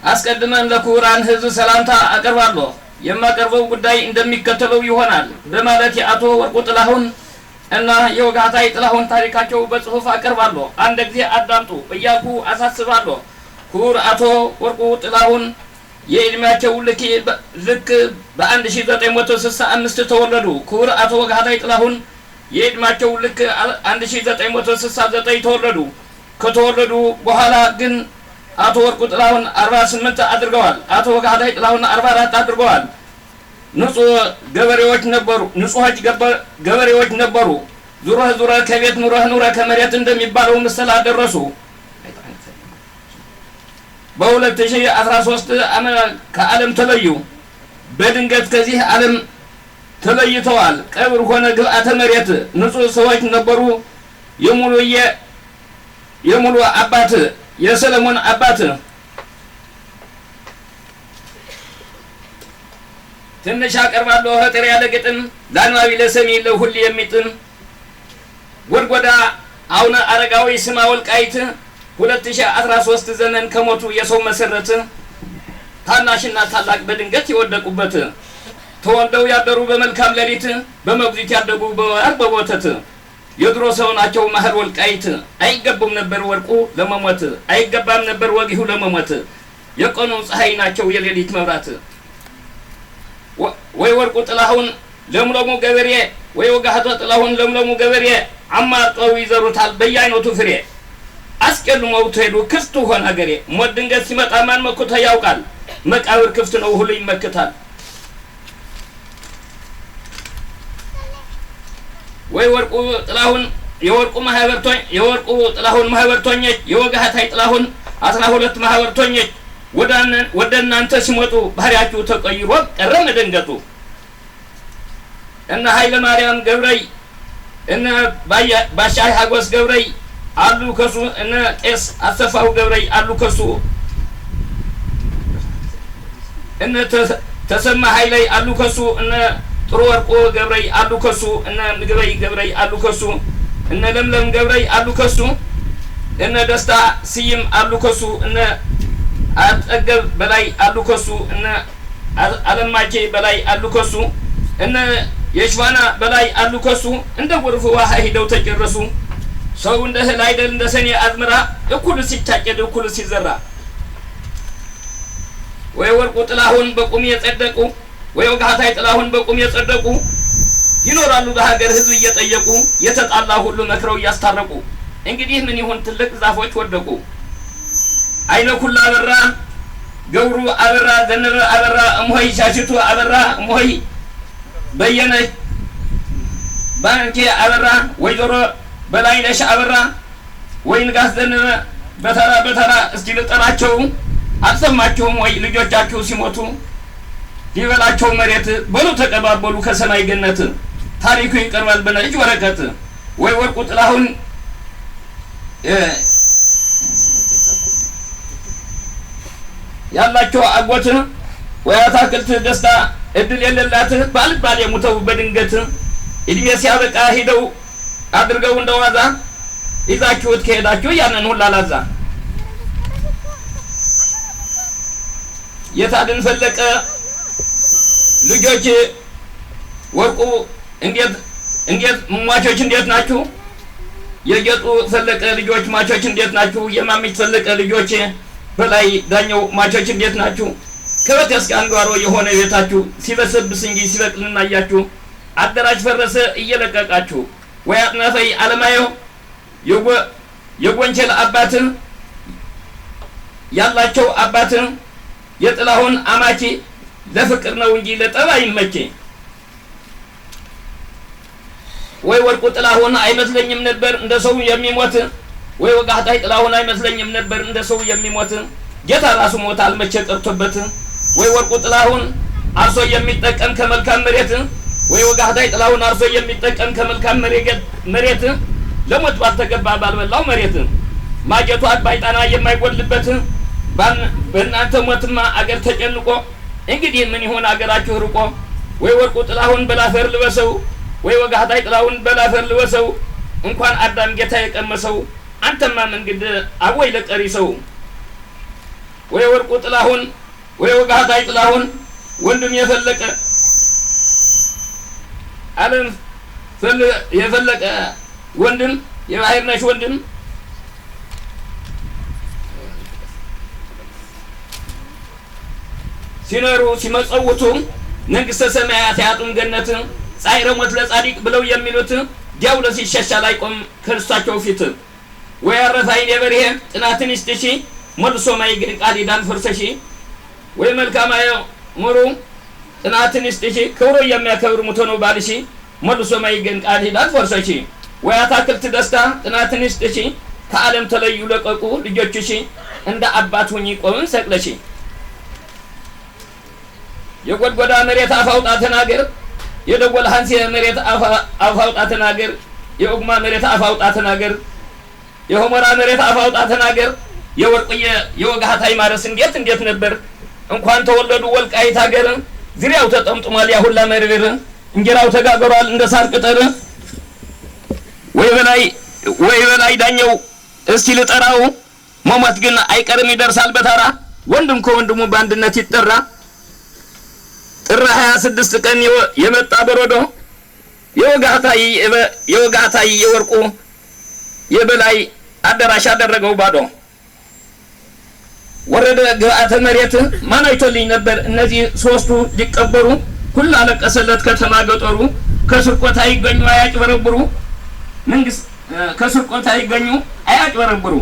አስቀድመን ለኩራን ህዝብ ሰላምታ አቀርባለሁ። የማቀርበው ጉዳይ እንደሚከተለው ይሆናል በማለት የአቶ ወርቁ ጥላሁን እና የወጋህታይ ጥላሁን ታሪካቸው በጽሁፍ አቀርባለሁ። አንድ ጊዜ አዳምጡ እያልኩ አሳስባለሁ። ኩር አቶ ወርቁ ጥላሁን የእድሜያቸው ልክ በ1965 ተወለዱ። ኩር አቶ ወጋህታይ ጥላሁን የእድሜያቸው ልክ 1969 ተወለዱ። ከተወለዱ በኋላ ግን አቶ ወርቁ ጥላሁን 48 አድርገዋል። አቶ ወጋህታይ ጥላሁን 44 አድርገዋል። ንጹህ ገበሬዎች ነበሩ። ዙረህ ከቤት ኑረህ ከመሬት እንደሚባለው ምስል አደረሱ። በ2013 ከዓለም ተለዩ። በድንገት ከዚህ ዓለም ተለይተዋል። ቀብር ሆነ ግብአተ መሬት ንጹህ ሰዎች ነበሩ። የሙሉ አባት የሰለሞን አባት ትንሽ አቀርባለሁ ህጥር ያለ ግጥም ዳንዋዊ ለሰሚ ለሁሉ የሚጥም ጎድጎዳ አቡነ አረጋዊ ስማ ወልቃይት 2013 ዘመን ከሞቱ የሰው መሰረት ታናሽና ታላቅ በድንገት የወደቁበት ተወልደው ያደሩ በመልካም ሌሊት በመጉዚት ያደጉ በወተት የድሮ ሰው ናቸው ማህር ወልቃይት አይገቡም ነበር ወርቁ ለመሞት አይገባም ነበር ወጊሁ ለመሞት የቀኑ ፀሐይ ናቸው የሌሊት መብራት። ወይ ወርቁ ጥላሁን ለምለሙ ገበሬ ወይ ወጋህታይ ጥላሁን ለምለሙ ገበሬ አማርጠው ይዘሩታል በየአይነቱ ፍሬ። አስቀድመው ተሄዱ ክፍቱ ሆነ ሀገሬ ሞት ድንገት ሲመጣ ማን መኩቶ ያውቃል መቃብር ክፍት ነው ሁሉ ይመክታል። ወይ ወርቁ ጥላሁን የወርቁ ጥላሁን ማህበርተኞች የወጋህታይ ጥላሁን 12 ማህበርተኞች ወደ እናንተ ሲመጡ ባህሪያችሁ ተቀይሮ ቀረ መደንገጡ። እነ ኃይለ ማርያም ገብረይ እነ ባሻይ ሀጎስ ገብረይ አሉ ከሱ እነ ቄስ አሰፋው ገብረይ አሉ ከሱ እነ ተሰማ ኃይለይ አሉ ከሱ እነ ጥሩ ወርቁ ገብረይ አሉ ከሱ እነ ምግበይ ገብረይ አሉ ከሱ እነ ለምለም ገብረይ አሉ ከሱ እነ ደስታ ሲም አሉ ከሱ እነ አጠገብ በላይ አሉ ከሱ እነ አለማቼ በላይ አሉ ከሱ እነ የሽዋና በላይ አሉ ከሱ እንደ ጎርፍ ውሃ ሄደው ተጨረሱ። ሰው እንደ እህል አይደል እንደ ሰኔ አዝመራ እኩል ሲታጨድ እኩል ሲዘራ። ወይ ወርቁ ጥላሁን በቁም የጸደቁ ወይ ወጋህታይ ጥላሁን በቁም የጸደቁ ይኖራሉ በሀገር ህዝብ እየጠየቁ የተጣላ ሁሉ መክረው እያስታረቁ። እንግዲህ ምን ይሁን ትልቅ ዛፎች ወደቁ። አይነ ኩላ አበራ ገብሩ አበራ ዘነበ አበራ እምሆይ ሻሽቱ አበራ እምሆይ በየነ ባንኬ አበራ ወይዘሮ በላይነሽ አበራ ወይ ንጋት ዘነበ በተራ በተራ እስቲ ልጠራቸው አልሰማችሁም ወይ ልጆቻችሁ ሲሞቱ ሊበላቸው መሬት በሉ ተቀባበሉ ከሰማይ ገነት ታሪኩ ይቀርባል በነጭ ወረቀት ወይ ወርቁ ጥላሁን ያላቸው አጎት ወይ አታክልት ደስታ እድል የሌላት ባልባል የሙተው በድንገት እድሜ ሲያበቃ ሄደው አድርገው እንደዋዛ ይዛችሁት ከሄዳችሁ ያንን ሁሉ አላዛ የታድን ፈለቀ ልጆች ወርቁ እንዴት ሟቾች እንዴት ናችሁ? የጌጡ ፈለቀ ልጆች ሟቾች እንዴት ናችሁ? የማሚት ፈለቀ ልጆች በላይ ዳኘው ሟቾች እንዴት ናችሁ? ከበት እስከ አንጓሮ የሆነ ቤታችሁ ሲበሰብስ እንጂ ሲበቅልና ያያችሁ አደራጅ ፈረሰ እየለቀቃችሁ ወይ አጥናፈይ አለማየሁ የጎንቸል አባት ያላቸው አባት የጥላሁን አማቺ ለፍቅር ነው እንጂ ለጠብ አይመቼ ወይ ወርቁ ጥላሁን አይመስለኝም ነበር እንደ ሰው የሚሞት ወይ ወጋህታይ ጥላሁን አይመስለኝም ነበር እንደ ሰው የሚሞት ጌታ ራሱ ሞት አልመቼ ቀርቶበት ወይ ወርቁ ጥላሁን አርሶ የሚጠቀም ከመልካም መሬት ወይ ወጋህታይ ጥላሁን አርሶ የሚጠቀም ከመልካም መሬት ለሞት ባልተገባ ባልበላው መሬት ማጀቱ አባይጣና የማይጎልበት በእናንተ ሞትማ አገር ተጨንቆ እንግዲህ ምን ይሆን አገራችሁ ርቆ ወይ ወርቁ ጥላሁን በላፈር ልበሰው ወይ ወጋህታይ ጥላሁን በላፈር ልበሰው እንኳን አዳም ጌታ የቀመሰው አንተማ መንገድ አወይ ለቀሪ ሰው ወይ ወርቁ ጥላሁን ወይ ወጋህታይ ጥላሁን ወንድም የፈለቀ ዓለም የፈለቀ ወንድም የባህርነሽ ወንድም ሲኖሩ ሲመጸውቱ መንግስተ ሰማያት ያጡን ገነት ጻይረ ሞት ለጻድቅ ብለው የሚሉት ዲያብሎስ ይሸሻል አይቆም ክርስታቸው ፊት ወይ አረፋይን የበርሄ ጥናትን ይስጥሺ መልሶ ማይግን ቃል ይዳን ፈርሰሺ ወይ መልካማዮ ሙሩ ጥናትን ይስጥሺ ክብሮ የሚያከብር ሙቶ ነው ባልሺ መልሶ ማይግን ቃል ይዳን ፈርሰሺ ወይ አታክልት ደስታ ጥናትን ይስጥሺ ከዓለም ተለዩ ለቀቁ ልጆችሺ እንደ አባት ሁኚ ቆምን ሰቅለሺ የጎድጎዳ መሬት አፋውጣ ተናገር የደጎል ሀንሲ መሬት አፋውጣ ተናገር የኡግማ መሬት አፋውጣ ተናገር የሆመራ መሬት አፋውጣ ተናገር የወርቁየ የወጋህታይ ማረስ እንዴት ነበር እንኳን ተወለዱ ወልቃይት ሀገር ዝሪያው ተጠምጥሟል ያ ሁላ መርብር እንጀራው ተጋገሯል እንደ ሳር ቅጠር ወይ በላይ ዳኘው እስቲ ልጠራው መሞት ግን አይቀርም ይደርሳል በተራ ወንድም ከወንድሙ በአንድነት ይጠራ ጥር 26 ቀን የመጣ በረዶ የወጋህታይ የወርቁ የበላይ አዳራሽ አደረገው ባዶ ወረደ ግብአተ መሬት ማን አይቶልኝ ነበር እነዚህ ሶስቱ ሊቀበሩ ሁሉ አለቀሰለት ከተማ ገጠሩ ከስርቆት አይገኙ አያጭበረብሩ መንግስት ከስርቆት አይገኙ አያጭበረብሩ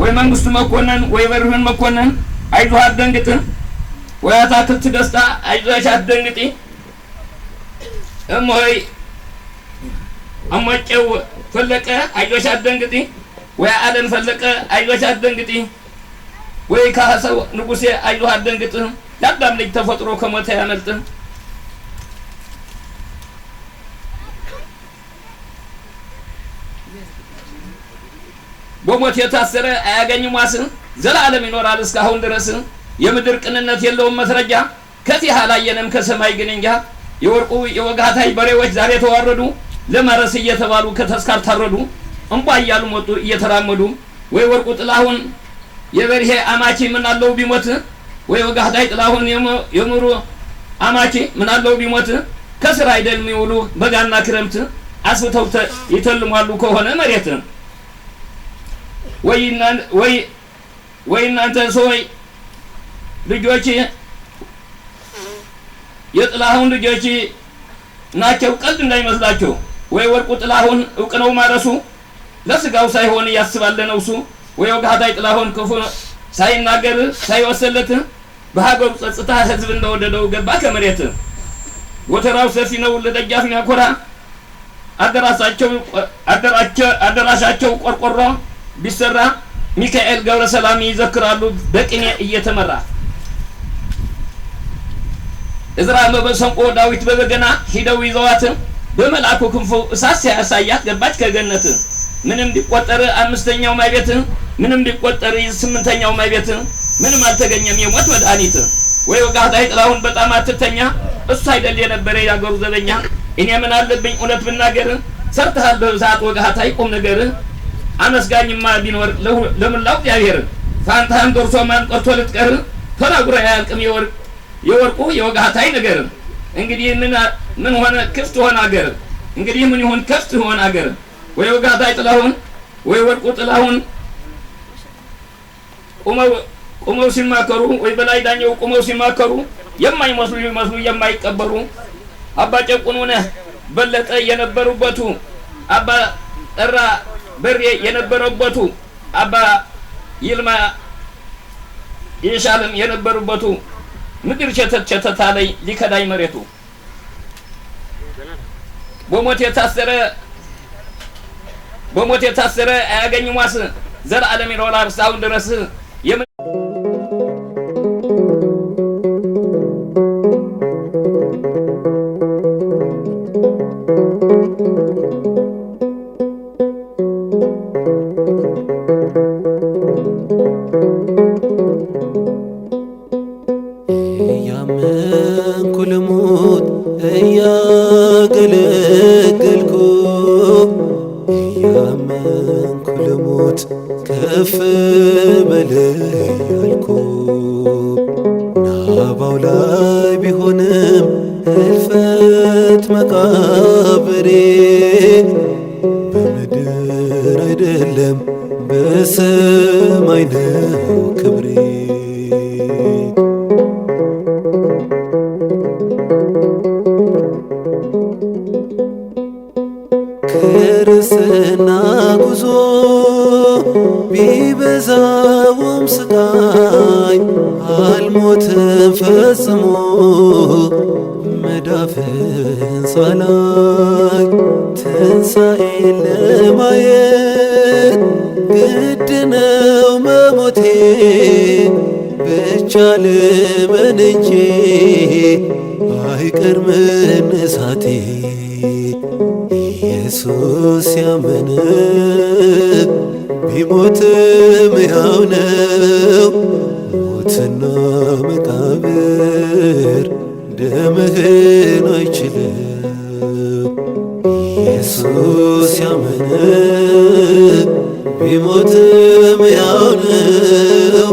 ወይ መንግስቱ መኮንን ወይ በርሁን መኮንን አይዞህ አትደንግጥ ወይ አታክልት ደስታ አይዞሽ አትደንግጢ እሞይ አሞጨው ፈለቀ አይዞሽ አትደንግጢ ወይ ዓለም ፈለቀ አይዞሽ አትደንግጢ ወይ ካሰው ንጉሴ አይዞህ አትደንግጥ ያዳም ልጅ ተፈጥሮ ከሞተ ያመልጥ በሞት የታሰረ አያገኝም ዋስ ዘላለም ይኖራል እስካሁን ድረስ የምድር ቅንነት የለውም መስረጃ ከዚህ አላየንም ከሰማይ ግን እንጃ የወርቁ የወጋህታይ በሬዎች ዛሬ ተዋረዱ ለማረስ እየተባሉ ከተስካር ታረዱ እንቧ እያሉ ሞቱ እየተራመዱ ወይ ወርቁ ጥላሁን የበርሄ አማቺ ምን አለው ቢሞት ወይ ወጋህታይ ጥላሁን የሙሩ አማቺ ምን አለው ቢሞት ከስራ አይደል የሚውሉ በጋና ክረምት አስብተው ይተልማሉ ከሆነ መሬት ወይ እናንተ ሰዎች ልጆች የጥላሁን ልጆች ናቸው ቀልድ እንዳይመስላችሁ ወይ ወርቁ ጥላሁን እውቅነው ማረሱ ለስጋው ሳይሆን ያስባል ለነፍሱ ወይ ወጋህታይ ጥላሁን ክፉ ሳይናገር ሳይወሰለት በሀገሩ ጸጥታ ህዝብ እንደወደደው ገባ ከመሬት ወተራው ሰፊ ነው ለደጃፍ ያኮራ አደራሻቸው ቆርቆሮ ቢሰራ ሚካኤል ገብረ ሰላም ይዘክራሉ በቅኔ እየተመራ እዝራ በመሰንቆ ዳዊት በበገና ሂደው ይዘዋት በመልአኩ ክንፉ እሳት ሲያሳያት ገባች ከገነት ምንም ቢቆጠር አምስተኛው ማይቤት ምንም ቢቆጠር ስምንተኛው ማይቤት ምንም አልተገኘም የሞት መድኃኒት ወይ ወጋህታይ ጥላሁን በጣም አትተኛ እሱ አይደል የነበረ ያገሩ ዘበኛ እኔ ምን አለብኝ እውነት ብናገር ሰርተሃል በብዛት ወጋህታይ ቁም ነገር አመስጋኝማ ቢኖር ለምላው እግዚአብሔር ፋንታን ደርሶ ማን ቀርቶ ልትቀር ተናግሮ ያልቅም የወርቁ የወጋህታይ ነገር እንግዲህ ምን ሆነ ክፍት ሆነ አገር እንግዲህ ምን ይሁን ክፍት ሆነ አገር ወይ ወጋህታይ ጥላሁን ወይ ወርቁ ጥላሁን ቁመው ሲማከሩ ወይ በላይ ዳኘው ቁመው ሲማከሩ የማይመስሉ የማይቀበሩ አባ ጨቁኑነ በለጠ የነበሩበቱ አባ ጠራ በሬ የነበሩበቱ አባ ይልማ የሻለም የነበሩበቱ ምድር ቸተታ ላይ ሊከዳይ መሬቱ በሞት የታሰረ አያገኝም ዋስ ዘላለም ይኖራል እስካሁን ድረስ እያመንኩ ልሙት እያገለገልኩ እያመንኩ ልሙት ከፍ በል እያልኩ ናባው ላይ ቢሆንም እልፈት መቃብሬ በምድር አይደለም በሰማይ ነው ክብሬ ክርስትና ጉዞ ቢበዛውም ስቃይ አልሞትም ፈጽሞ መዳፍን ሳላይ ትንሣኤን ለማየት ግድ ነው መሞቴ ብቻ ልመን እንጂ አይቀር መነሳቴ ኢየሱስ ያመነ ቢሞትም ሕያው ነው ሞትና መቃብር ደምህን አይችልም ኢየሱስ ያመነ ቢሞትም ሕያው ነው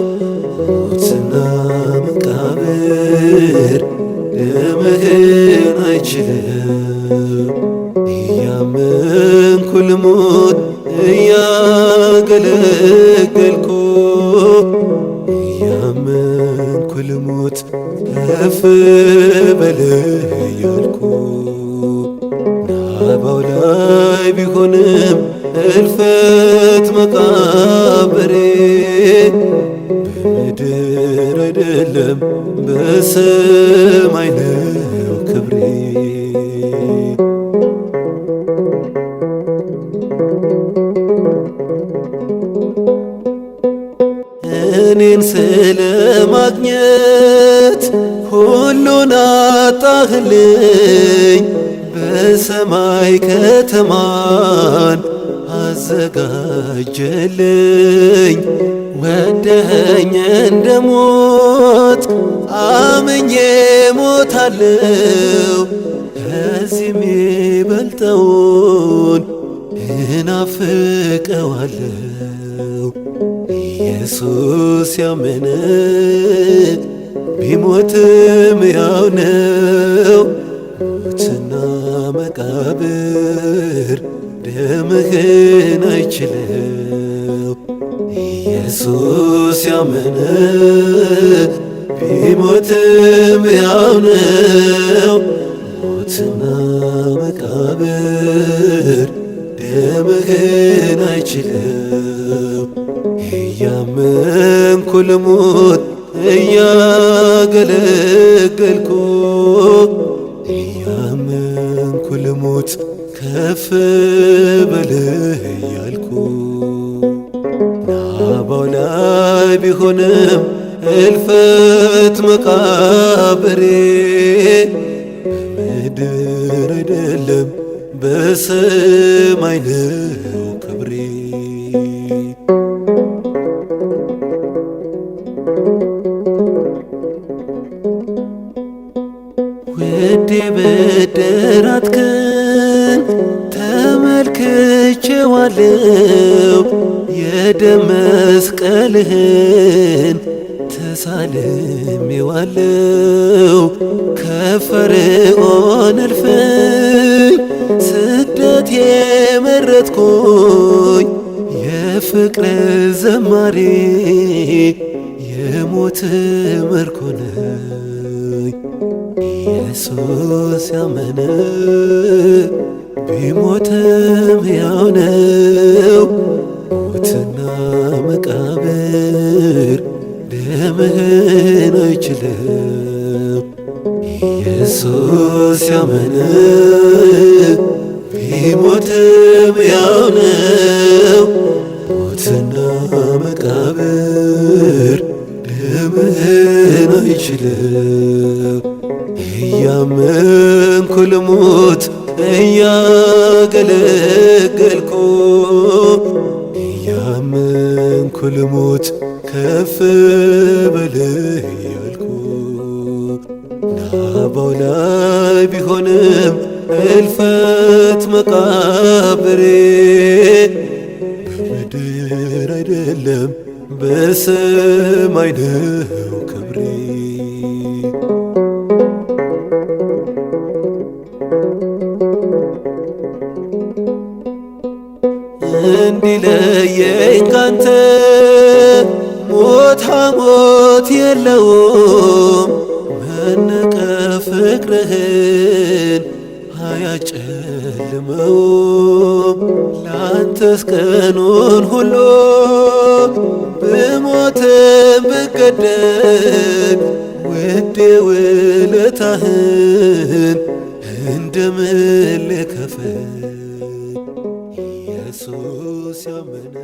ሞትና መቃብር ደምህን አይችልም እያመንኩ ልሙት እያገለገልኩ እያመንኩ ልሙት ከፍ በል እያልኩ ናባው ላይ ቢሆንም እልፈት መቃብሬ በምድር አይደለም በሰማይ ነው ክብሬ እኔን ስለማግኘት ሁሉን አጣህልኝ በሰማይ ከተማን አዘጋጀልኝ ወደኸኝ እንደሞት አምኜ ሞታለሁ ከዚህም የሚበልጠውን እናፍቀዋለሁ ኢየሱስ ያመነ ቢሞትም ሕያው ነው ሞትና መቃብር ደምህን አይችልም ኢየሱስ ያመነ ቢሞትም ሕያው ነው ሞትና መቃብር ደምህን አይችልም እያመንኩ ልሙት እያገለገልኩ እያመንኩ ልሙት ከፍ በል እያልኩ ቢሆንም እልፈት መቃብሬ በምድር አይደለም በሰማይ ነው ክብሬ። ውዴ በደራትክን ተመልክቼዋለሁ የደም መስቀልህን ተሳልሜዋለሁ። ከፈርዖን እልፍኝ ስደት የመረጥኩኝ የፍቅር ዘማሪ የሞት ምርኮ ነኝ። ኢየሱስ ያመነ ቢሞትም ሕያው ነው። ሞትና መቃብር ደምህን አይችልም። ኢየሱስ ያመነ ቢሞትም ሕያው ነው። ሞትና መቃብር ደምህን አይችልም። እያመንኩ ልሙት እያገለገልኩ እያመንኩ ልሙት ከፍ በል እያልኩ ናባው ላይ ቢሆንም እልፈት መቃብሬ በምድር አይደለም በሰማይ ነው ክብሬ። እንዲለየኝ ካንተ ሞት ሐሞት የለውም። መነቀፍ ፍቅርህን አያጨልመውም። ላንተስ ቀኑን ሁሉ ብሞትም ብገደል ውዴ ውለታህን እንደምን ልከፍል? ኢየሱስ ያመነ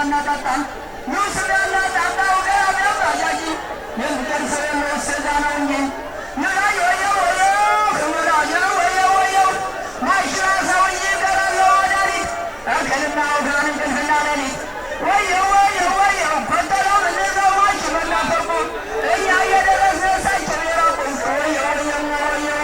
እናጠጣ ንስር ያናጣጣ ወገብ ያያጂ የሚደርሰው የሚወሰዳ ነው እንጂ ንራይ ወየው ወየው ወዳጅ ወየው ወየው ማይሽራ ሰውዬ ገራለው ወዳሪት እክልና ወጋን እንቅልፍና ሌሊት ወየው ወየው ወየው ኮተለው ምንዘው ማች መላፈቁ እያየ ደረሰ ሳቸው የራቁ ወየው ወየው ወየው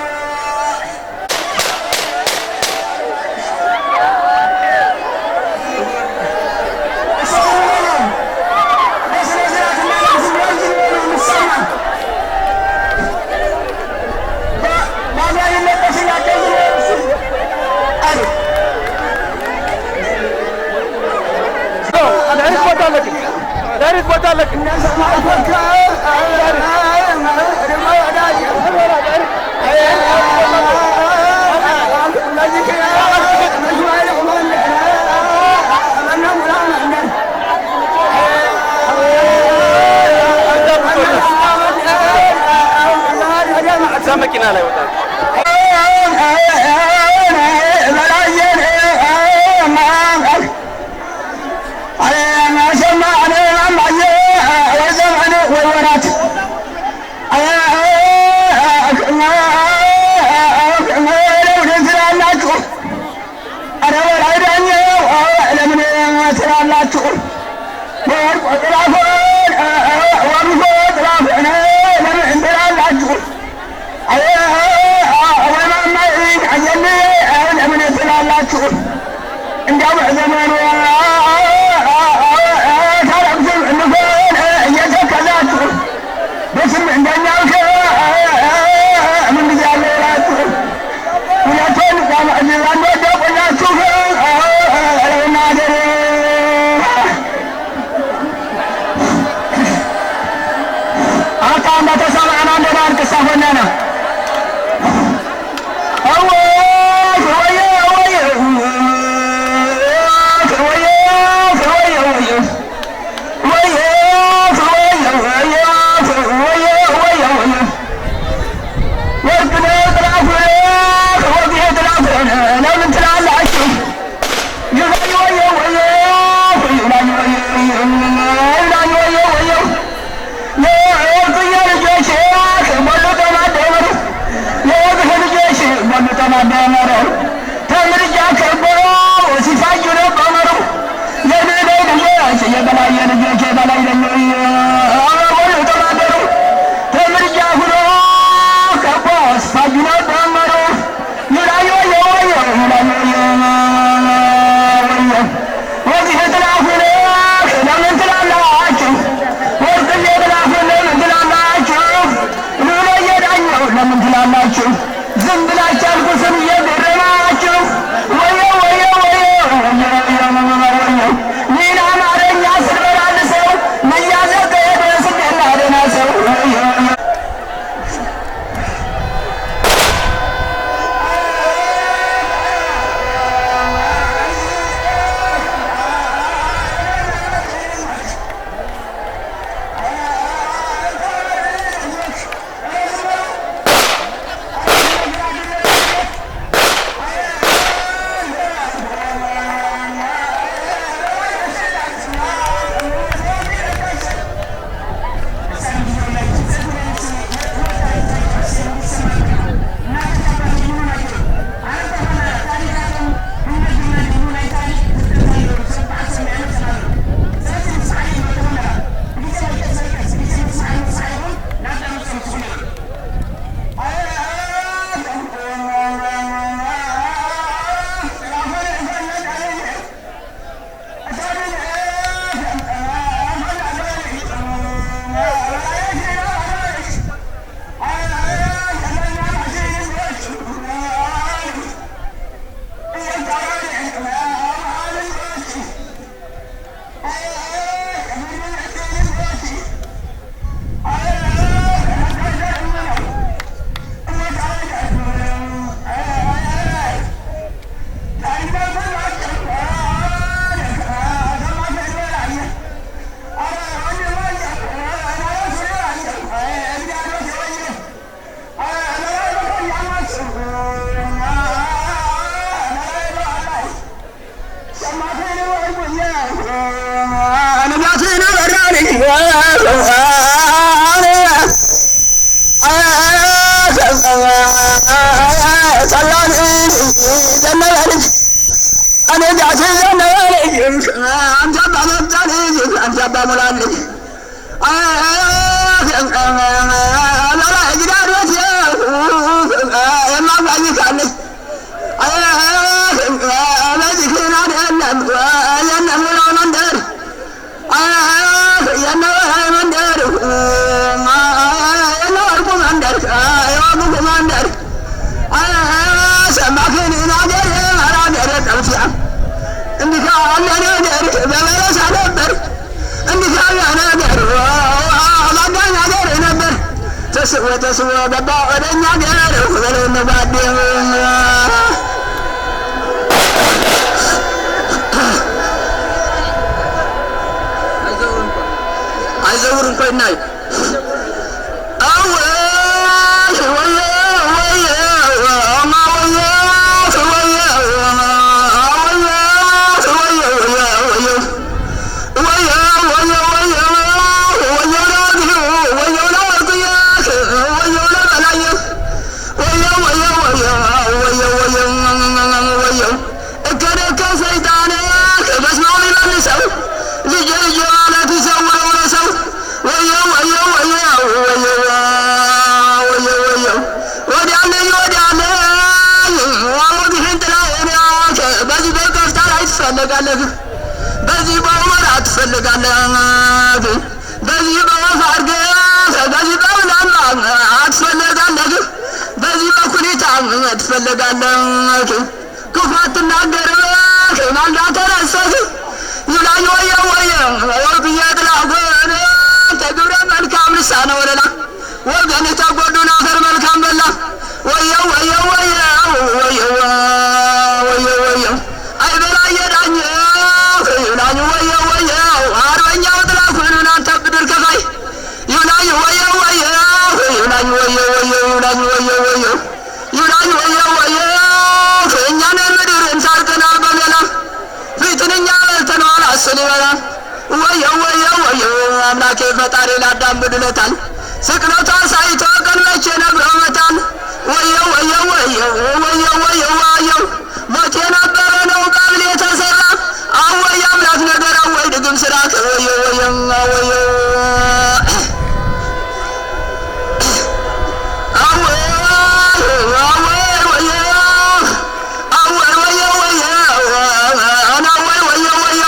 መኪና ላይ ወጣ እንዲያው ዘመኑ ታረቅም እንኳን እየተከዛችሁ በስም እንደኛው ምን ጊዜ ያለ ይላችሁ ሁለቱን አንድ ደቆኛችሁ ለናገር አታም በተሰማና እንደናር ከሳሆነና ዝም ብላችሁ አልኩ ስም ሰላም ዘነበልኝ እኔ ጋሽ ዘነበልኝ አንተ አባ መጣልኝ አንተ አባ ሙላልኝ ላላ እጅዳሮት የማጓይካለኝ በዚህን አይደለም የነሙላው መንደር የነወራይ መንደር የነወርቁ መንደር የዋጉጉ መንደር ሰማክን ናገር አራገር ጠብሲያ እንዲህ ካለ ነገር በበለሳ ነበር እንዲህ ካለ ነገር ባዳኝ አገር ነበር ተስቦ ተስቦ ገባ ወደኛ ገር በለውን ጓዴ አይዘውር እንኳን ናይ በዚህ በወር አትፈልጋለህ በዚህ በወፍ አድርገህ በዚህ በውላማ አትፈልጋለህ በዚህ በኩሊታ አትፈልጋለህ ክፉ አትናገርም ማልዳ ተነሳህ ይብላኝ ወየ ወየ ወርቅዬ ጥላጎን ተግብረ መልካም ልሳነ ወለላ ወገን ተጎዱን አፈር መልካም በላ ወየ ወየ ወየ ወየ ወየ ወየ አይበላየ ዳኝ ይብላኝ ወየ ወየ አርበኛው ጥላኩን አንተ ብድር ከፋይ ይብላኝ ወየ ወየ ይብላኝ ወየ ወየ ይብላኝ ወየ ወየ ይብላኝ ወየ ወየ እኛን ምድር እንሳርቀናል በሌላ ፊትንኛ በልተነዋል አስል ይበላል ወየ ወየ ወየ አምላኬ ፈጣሪ ላዳም ብድለታል ስቅለቷ ሳይቶ ቀን መቼ ነግረውታል ወየ ወየ ወየ ወየ ወየ ወየ ሞት የነበረ ነው ቃብል የተሰራ አወይ አምላክ ነገር አወይ ድግም ስራ ወየ ወየ ወየ አወይ አወይ ወየ አወይ ወየ ወየ አናወይ ወየ ወየ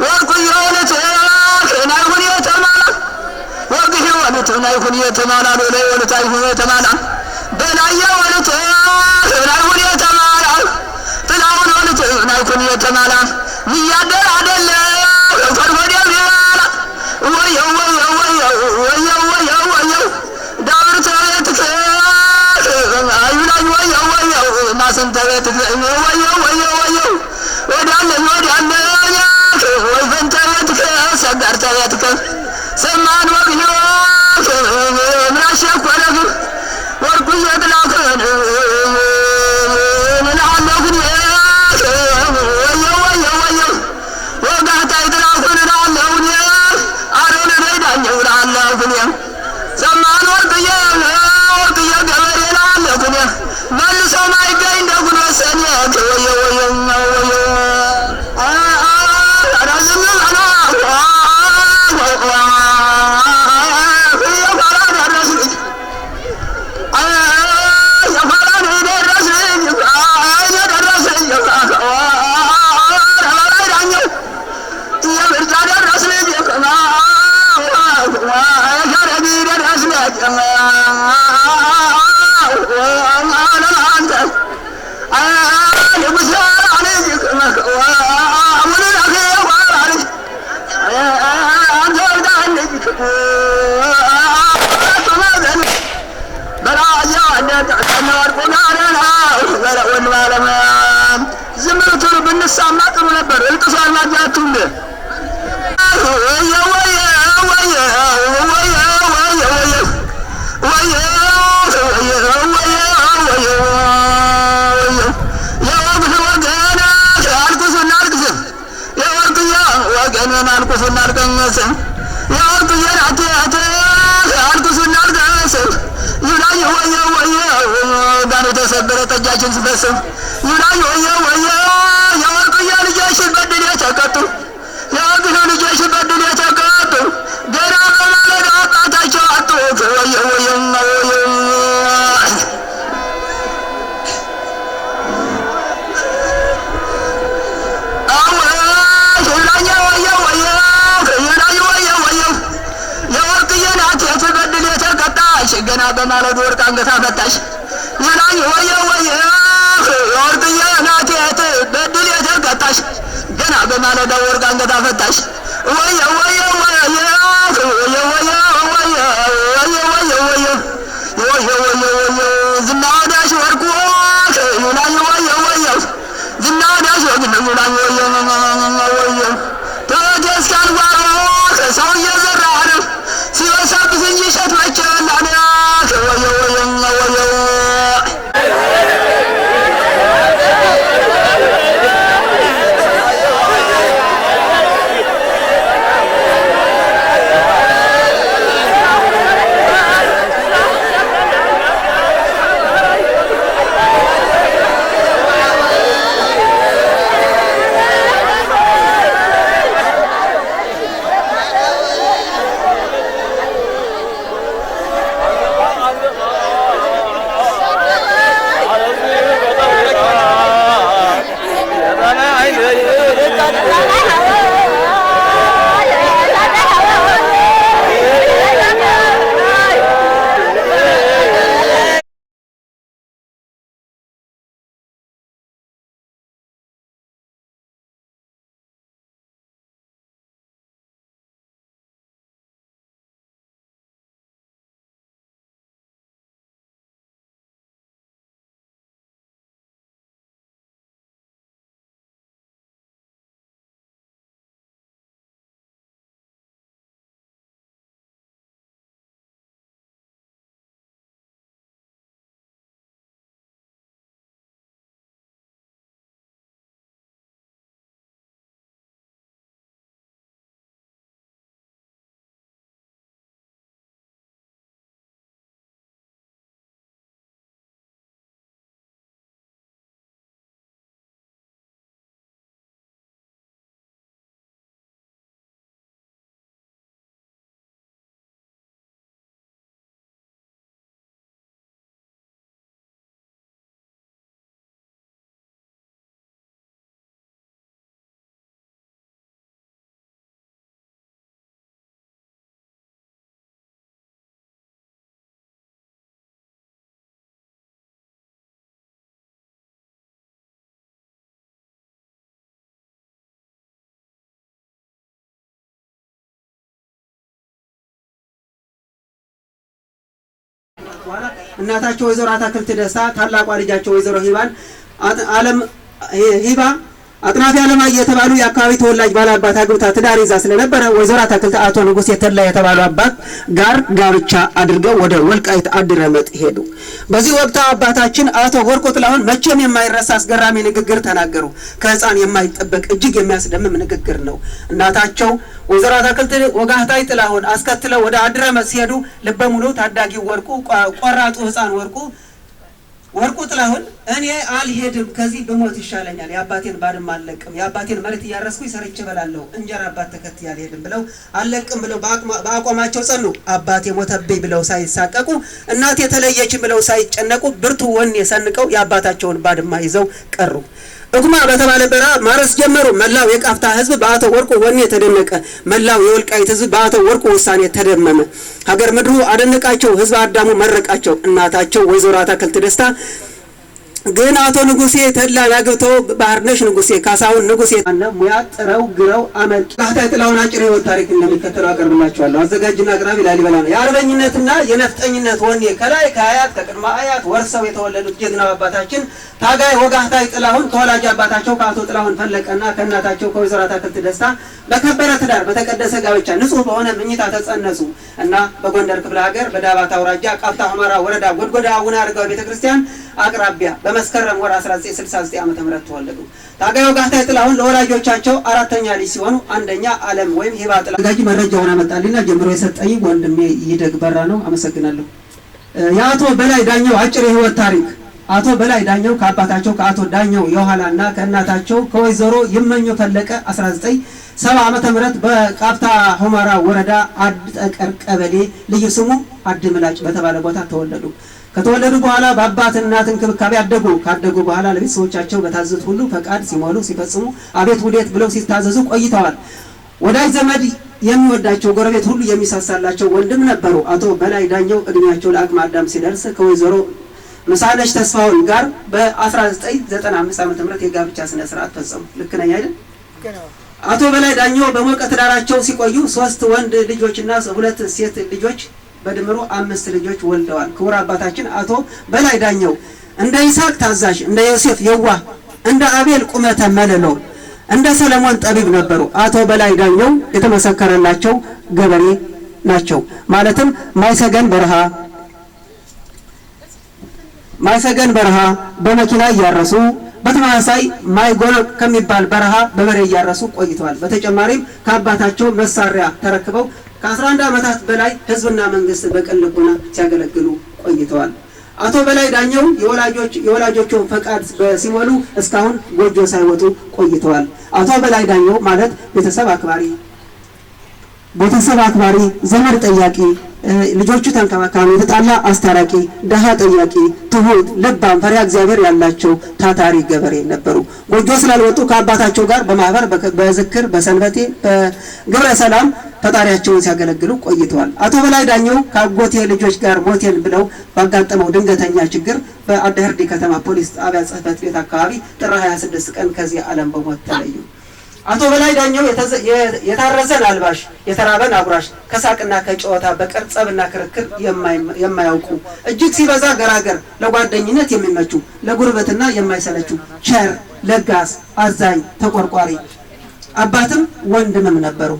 ወርቁ የሆኑት ናይሁን የተማላ ወግህ የሆኑት ናይሁን የተማላ ሎላ የሆኑት አይሁን የተማላ በላይ የሆኑት ናይሁን የተማላ ጥላውን ሆኑት ናይሁን የተማላ ሚያደር አደለ ፈርፈዴ ቢባላ ወየ ወየ ወየ ወየ ወየ ወየ ዳብር ተቤትክ አይብላኝ ወየ ወየ ማስን ተቤትክ ወየ ወየ ወየ ወዳለኝ ወዳለኝ ወይፈን ተቤትክ ሰጋር ተቤትክ ሰማን ወግዮ ምናሸኮለክ ወርቁ የጥላክን ምናለኩን ወየ ወየ ወየ ወጋታይ ጥላኩን ላለሁን አሮን ረዳኘው ላለሁን ሰማን ወርቅየ ወርቅየ ገበሬ ላለሁን መልሶ ማይገኝ እንደጉን ወሰን ወየ ወየ ወየ አራዝም አላ ዝም ብትሉ ብንሳማ ጥሩ ነበር። እልቅሶ አልማጃችሁ እንደ ወየ ወየ ወየ ወየ ወየ ወየ ወየ ወየ የወግህ ወገን አልቅሱና አልቅስም የወርቅዬ ወገንን አልቅሱና አልቀኘስም የወርቅዬ ናቴት አልቅሱና አልቀስም ይብላኝ ወየ ወየ ጋኑ ተሰ የከበረ ጠጃችን ስበስብ ይላኝ ወየ ወየ የወርቅዬ ልጆች በድል የተቀጡ የወርቅዬ ልጆች በድል የተቀጡ ገና በማለዳ አባታቸው አጡ ወየ ወየ ወየ ገና በማለዳ ወርቅ አንገት አፈታሽ ይላኝ ወየ ወየ የወርቅዬ ናቴት በድል የተቀጣሽ ገና በማለዳ ወርቅ አንገት አፈታሽ ወየ ወየ ወየ ወየ ወየ ወየ ወየ ወየ ወየ ዝና ወዳሽ ወርቁ ይላኝ ወየ ወየ ዝና ወዳሽ ወርቁ ይላኝ ወየ ወየ ተወደስካል ዋሮ ሰው እየዘራ ነው ሲወሳብስ እንጂ እሸት መቼ በላን ወየ ወየ ወየ እናታቸው ወይዘሮ አታክልት ደስታ ታላቋ ልጃቸው ወይዘሮ ሂባ አጥናፊ አለማየሁ የተባሉ የአካባቢ ተወላጅ ባላባት አግብታ ትዳር ይዛ ስለነበረ ወይዘሮ አታክልት አቶ ንጉስ የተላ የተባሉ አባት ጋር ጋብቻ አድርገው ወደ ወልቃይት አድረመጥ ሄዱ። በዚህ ወቅት አባታችን አቶ ወርቁ ጥላሁን መቼም የማይረሳ አስገራሚ ንግግር ተናገሩ። ከህፃን የማይጠበቅ እጅግ የሚያስደምም ንግግር ነው። እናታቸው ወይዘሮ አታክልት ወጋህታይ ጥላሁን አስከትለው ወደ አድረመጥ ሲሄዱ ልበ ሙሉ ታዳጊው ወርቁ ቆራጡ ህፃን ወርቁ ጥላሁን እኔ አልሄድም፣ ከዚህ በሞት ይሻለኛል፣ የአባቴን ባድማ አልለቅም፣ የአባቴን መሬት እያረስኩኝ ሰርቼ እበላለሁ፣ እንጀራ አባት ተከትዬ አልሄድም ብለው አልለቅም ብለው በአቋማቸው ጸኑ። አባቴ ሞተብኝ ብለው ሳይሳቀቁ፣ እናቴ ተለየች ብለው ሳይጨነቁ ብርቱ ወኔ ሰንቀው የአባታቸውን ባድማ ይዘው ቀሩ። እጉማ በተባለ በራ ማረስ ጀመሩ። መላው የቃፍታ ህዝብ በአቶ ወርቁ ወኔ ተደነቀ። መላው የወልቃይት ህዝብ በአቶ ወርቁ ውሳኔ ተደመመ። ሀገር ምድሩ አደነቃቸው፣ ህዝብ አዳሙ መረቃቸው። እናታቸው ወይዘሮ አታክልት ደስታ ግን አቶ ንጉሴ ተድላን አግብተው ባህርነሽ ንጉሴ፣ ካሳሁን ንጉሴ ሙያ ጥረው ግረው አመልጭ ጋህታይ ጥላሁን አጭር ህይወት ታሪክ እንደሚከተለው አቀርብላችኋለሁ። አዘጋጅና አቅራቢ ላሊበላ ነው። የአርበኝነትና የነፍጠኝነት ወኔ ከላይ ከአያት ከቅድመ አያት ወርሰው የተወለዱት ጀግናው አባታችን ታጋይ ወጋህታይ ጥላሁን ከወላጅ አባታቸው ከአቶ ጥላሁን ፈለቀና ከእናታቸው ከወይዘሮ አታክልት ደስታ በከበረ ትዳር በተቀደሰ ጋብቻ ንጹህ በሆነ ምኝታ ተጸነሱ እና በጎንደር ክፍለ ሀገር በዳባት አውራጃ ቃፍታ ሁመራ ወረዳ ጎድጎዳ አቡነ አረጋዊ ቤተክርስቲያን አቅራቢያ በመስከረም ወር 1969 ዓ.ም ተወለዱ። ታጋይ ወጋህታይ ጥላሁን ለወላጆቻቸው አራተኛ ልጅ ሲሆኑ አንደኛ ዓለም ወይም ሂባ ጥላሁን ጋጂ መረጃውን አመጣልኝና ጀምሮ የሰጠኝ ወንድሜ ይደግ በራ ነው። አመሰግናለሁ። የአቶ በላይ ዳኘው አጭር የህይወት ታሪክ አቶ በላይ ዳኘው ከአባታቸው ከአቶ ዳኘው የኋላና ከእናታቸው ከወይዘሮ ይመኙ ፈለቀ 1970 ዓመተ ምህረት በቃፍታ ሁመራ ወረዳ አድጠቀር ቀበሌ ልዩ ስሙ አድምላጭ በተባለ ቦታ ተወለዱ። ከተወለዱ በኋላ በአባት እናት እንክብካቤ አደጉ። ካደጉ በኋላ ለቤተሰቦቻቸው በታዘዙት ሁሉ ፈቃድ ሲሞሉ ሲፈጽሙ አቤት ውዴት ብለው ሲታዘዙ ቆይተዋል። ወዳጅ ዘመድ የሚወዳቸው ጎረቤት ሁሉ የሚሳሳላቸው ወንድም ነበሩ። አቶ በላይ ዳኘው እድሜያቸው ለአቅመ አዳም ሲደርስ ከወይዘሮ ምሳለች ተስፋውን ጋር በ1995 ዓመተ ምህረት የጋብቻ ስነ ስርዓት ፈጸሙ። ልክ ነኝ አይደል? አቶ በላይ ዳኘው በሞቀ ትዳራቸው ሲቆዩ 3 ወንድ ልጆችና 2 ሴት ልጆች በድምሩ 5 ልጆች ወልደዋል። ክቡር አባታችን አቶ በላይ ዳኘው እንደ ይስሐቅ ታዛዥ፣ እንደ ዮሴፍ የዋህ፣ እንደ አቤል ቁመተ መለሎ፣ እንደ ሰለሞን ጠቢብ ነበሩ። አቶ በላይ ዳኘው የተመሰከረላቸው ገበሬ ናቸው። ማለትም ማይሰገን በረሃ በመኪና እያረሱ በተመሳሳይ ማይጎል ከሚባል በረሃ በበሬ እያረሱ ቆይተዋል። በተጨማሪም ከአባታቸው መሳሪያ ተረክበው ከ11 ዓመታት በላይ ህዝብና መንግስት በቅን ልቦና ሲያገለግሉ ቆይተዋል። አቶ በላይ ዳኘው የወላጆቹን ፈቃድ ሲሞሉ እስካሁን ጎጆ ሳይወጡ ቆይተዋል። አቶ በላይ ዳኘው ማለት ቤተሰብ አክባሪ፣ ዘመድ ጠያቂ፣ ልጆቹ ተንከባካቢ፣ የተጣላ አስታራቂ፣ ደሃ ጠያቂ፣ ትሁት፣ ልባም፣ ፈሪሃ እግዚአብሔር ያላቸው ታታሪ ገበሬ ነበሩ። ጎጆ ስላልወጡ ከአባታቸው ጋር በማህበር በዝክር በሰንበቴ በግብረ ሰላም ፈጣሪያቸውን ሲያገለግሉ ቆይተዋል። አቶ በላይ ዳኘው ከአጎቴ ልጆች ጋር ሞቴን ብለው ባጋጠመው ድንገተኛ ችግር በአደህርዲ ከተማ ፖሊስ ጣቢያ ጽሕፈት ቤት አካባቢ ጥር 26 ቀን ከዚህ ዓለም በሞት ተለዩ። አቶ በላይ ዳኘው የታረዘን አልባሽ የተራበን አጉራሽ ከሳቅና ከጨዋታ በቀር ጸብና ክርክር የማያውቁ እጅግ ሲበዛ ገራገር ለጓደኝነት የሚመቹ ለጉርበትና የማይሰለቹ ቸር፣ ለጋስ፣ አዛኝ፣ ተቆርቋሪ አባትም ወንድምም ነበሩ።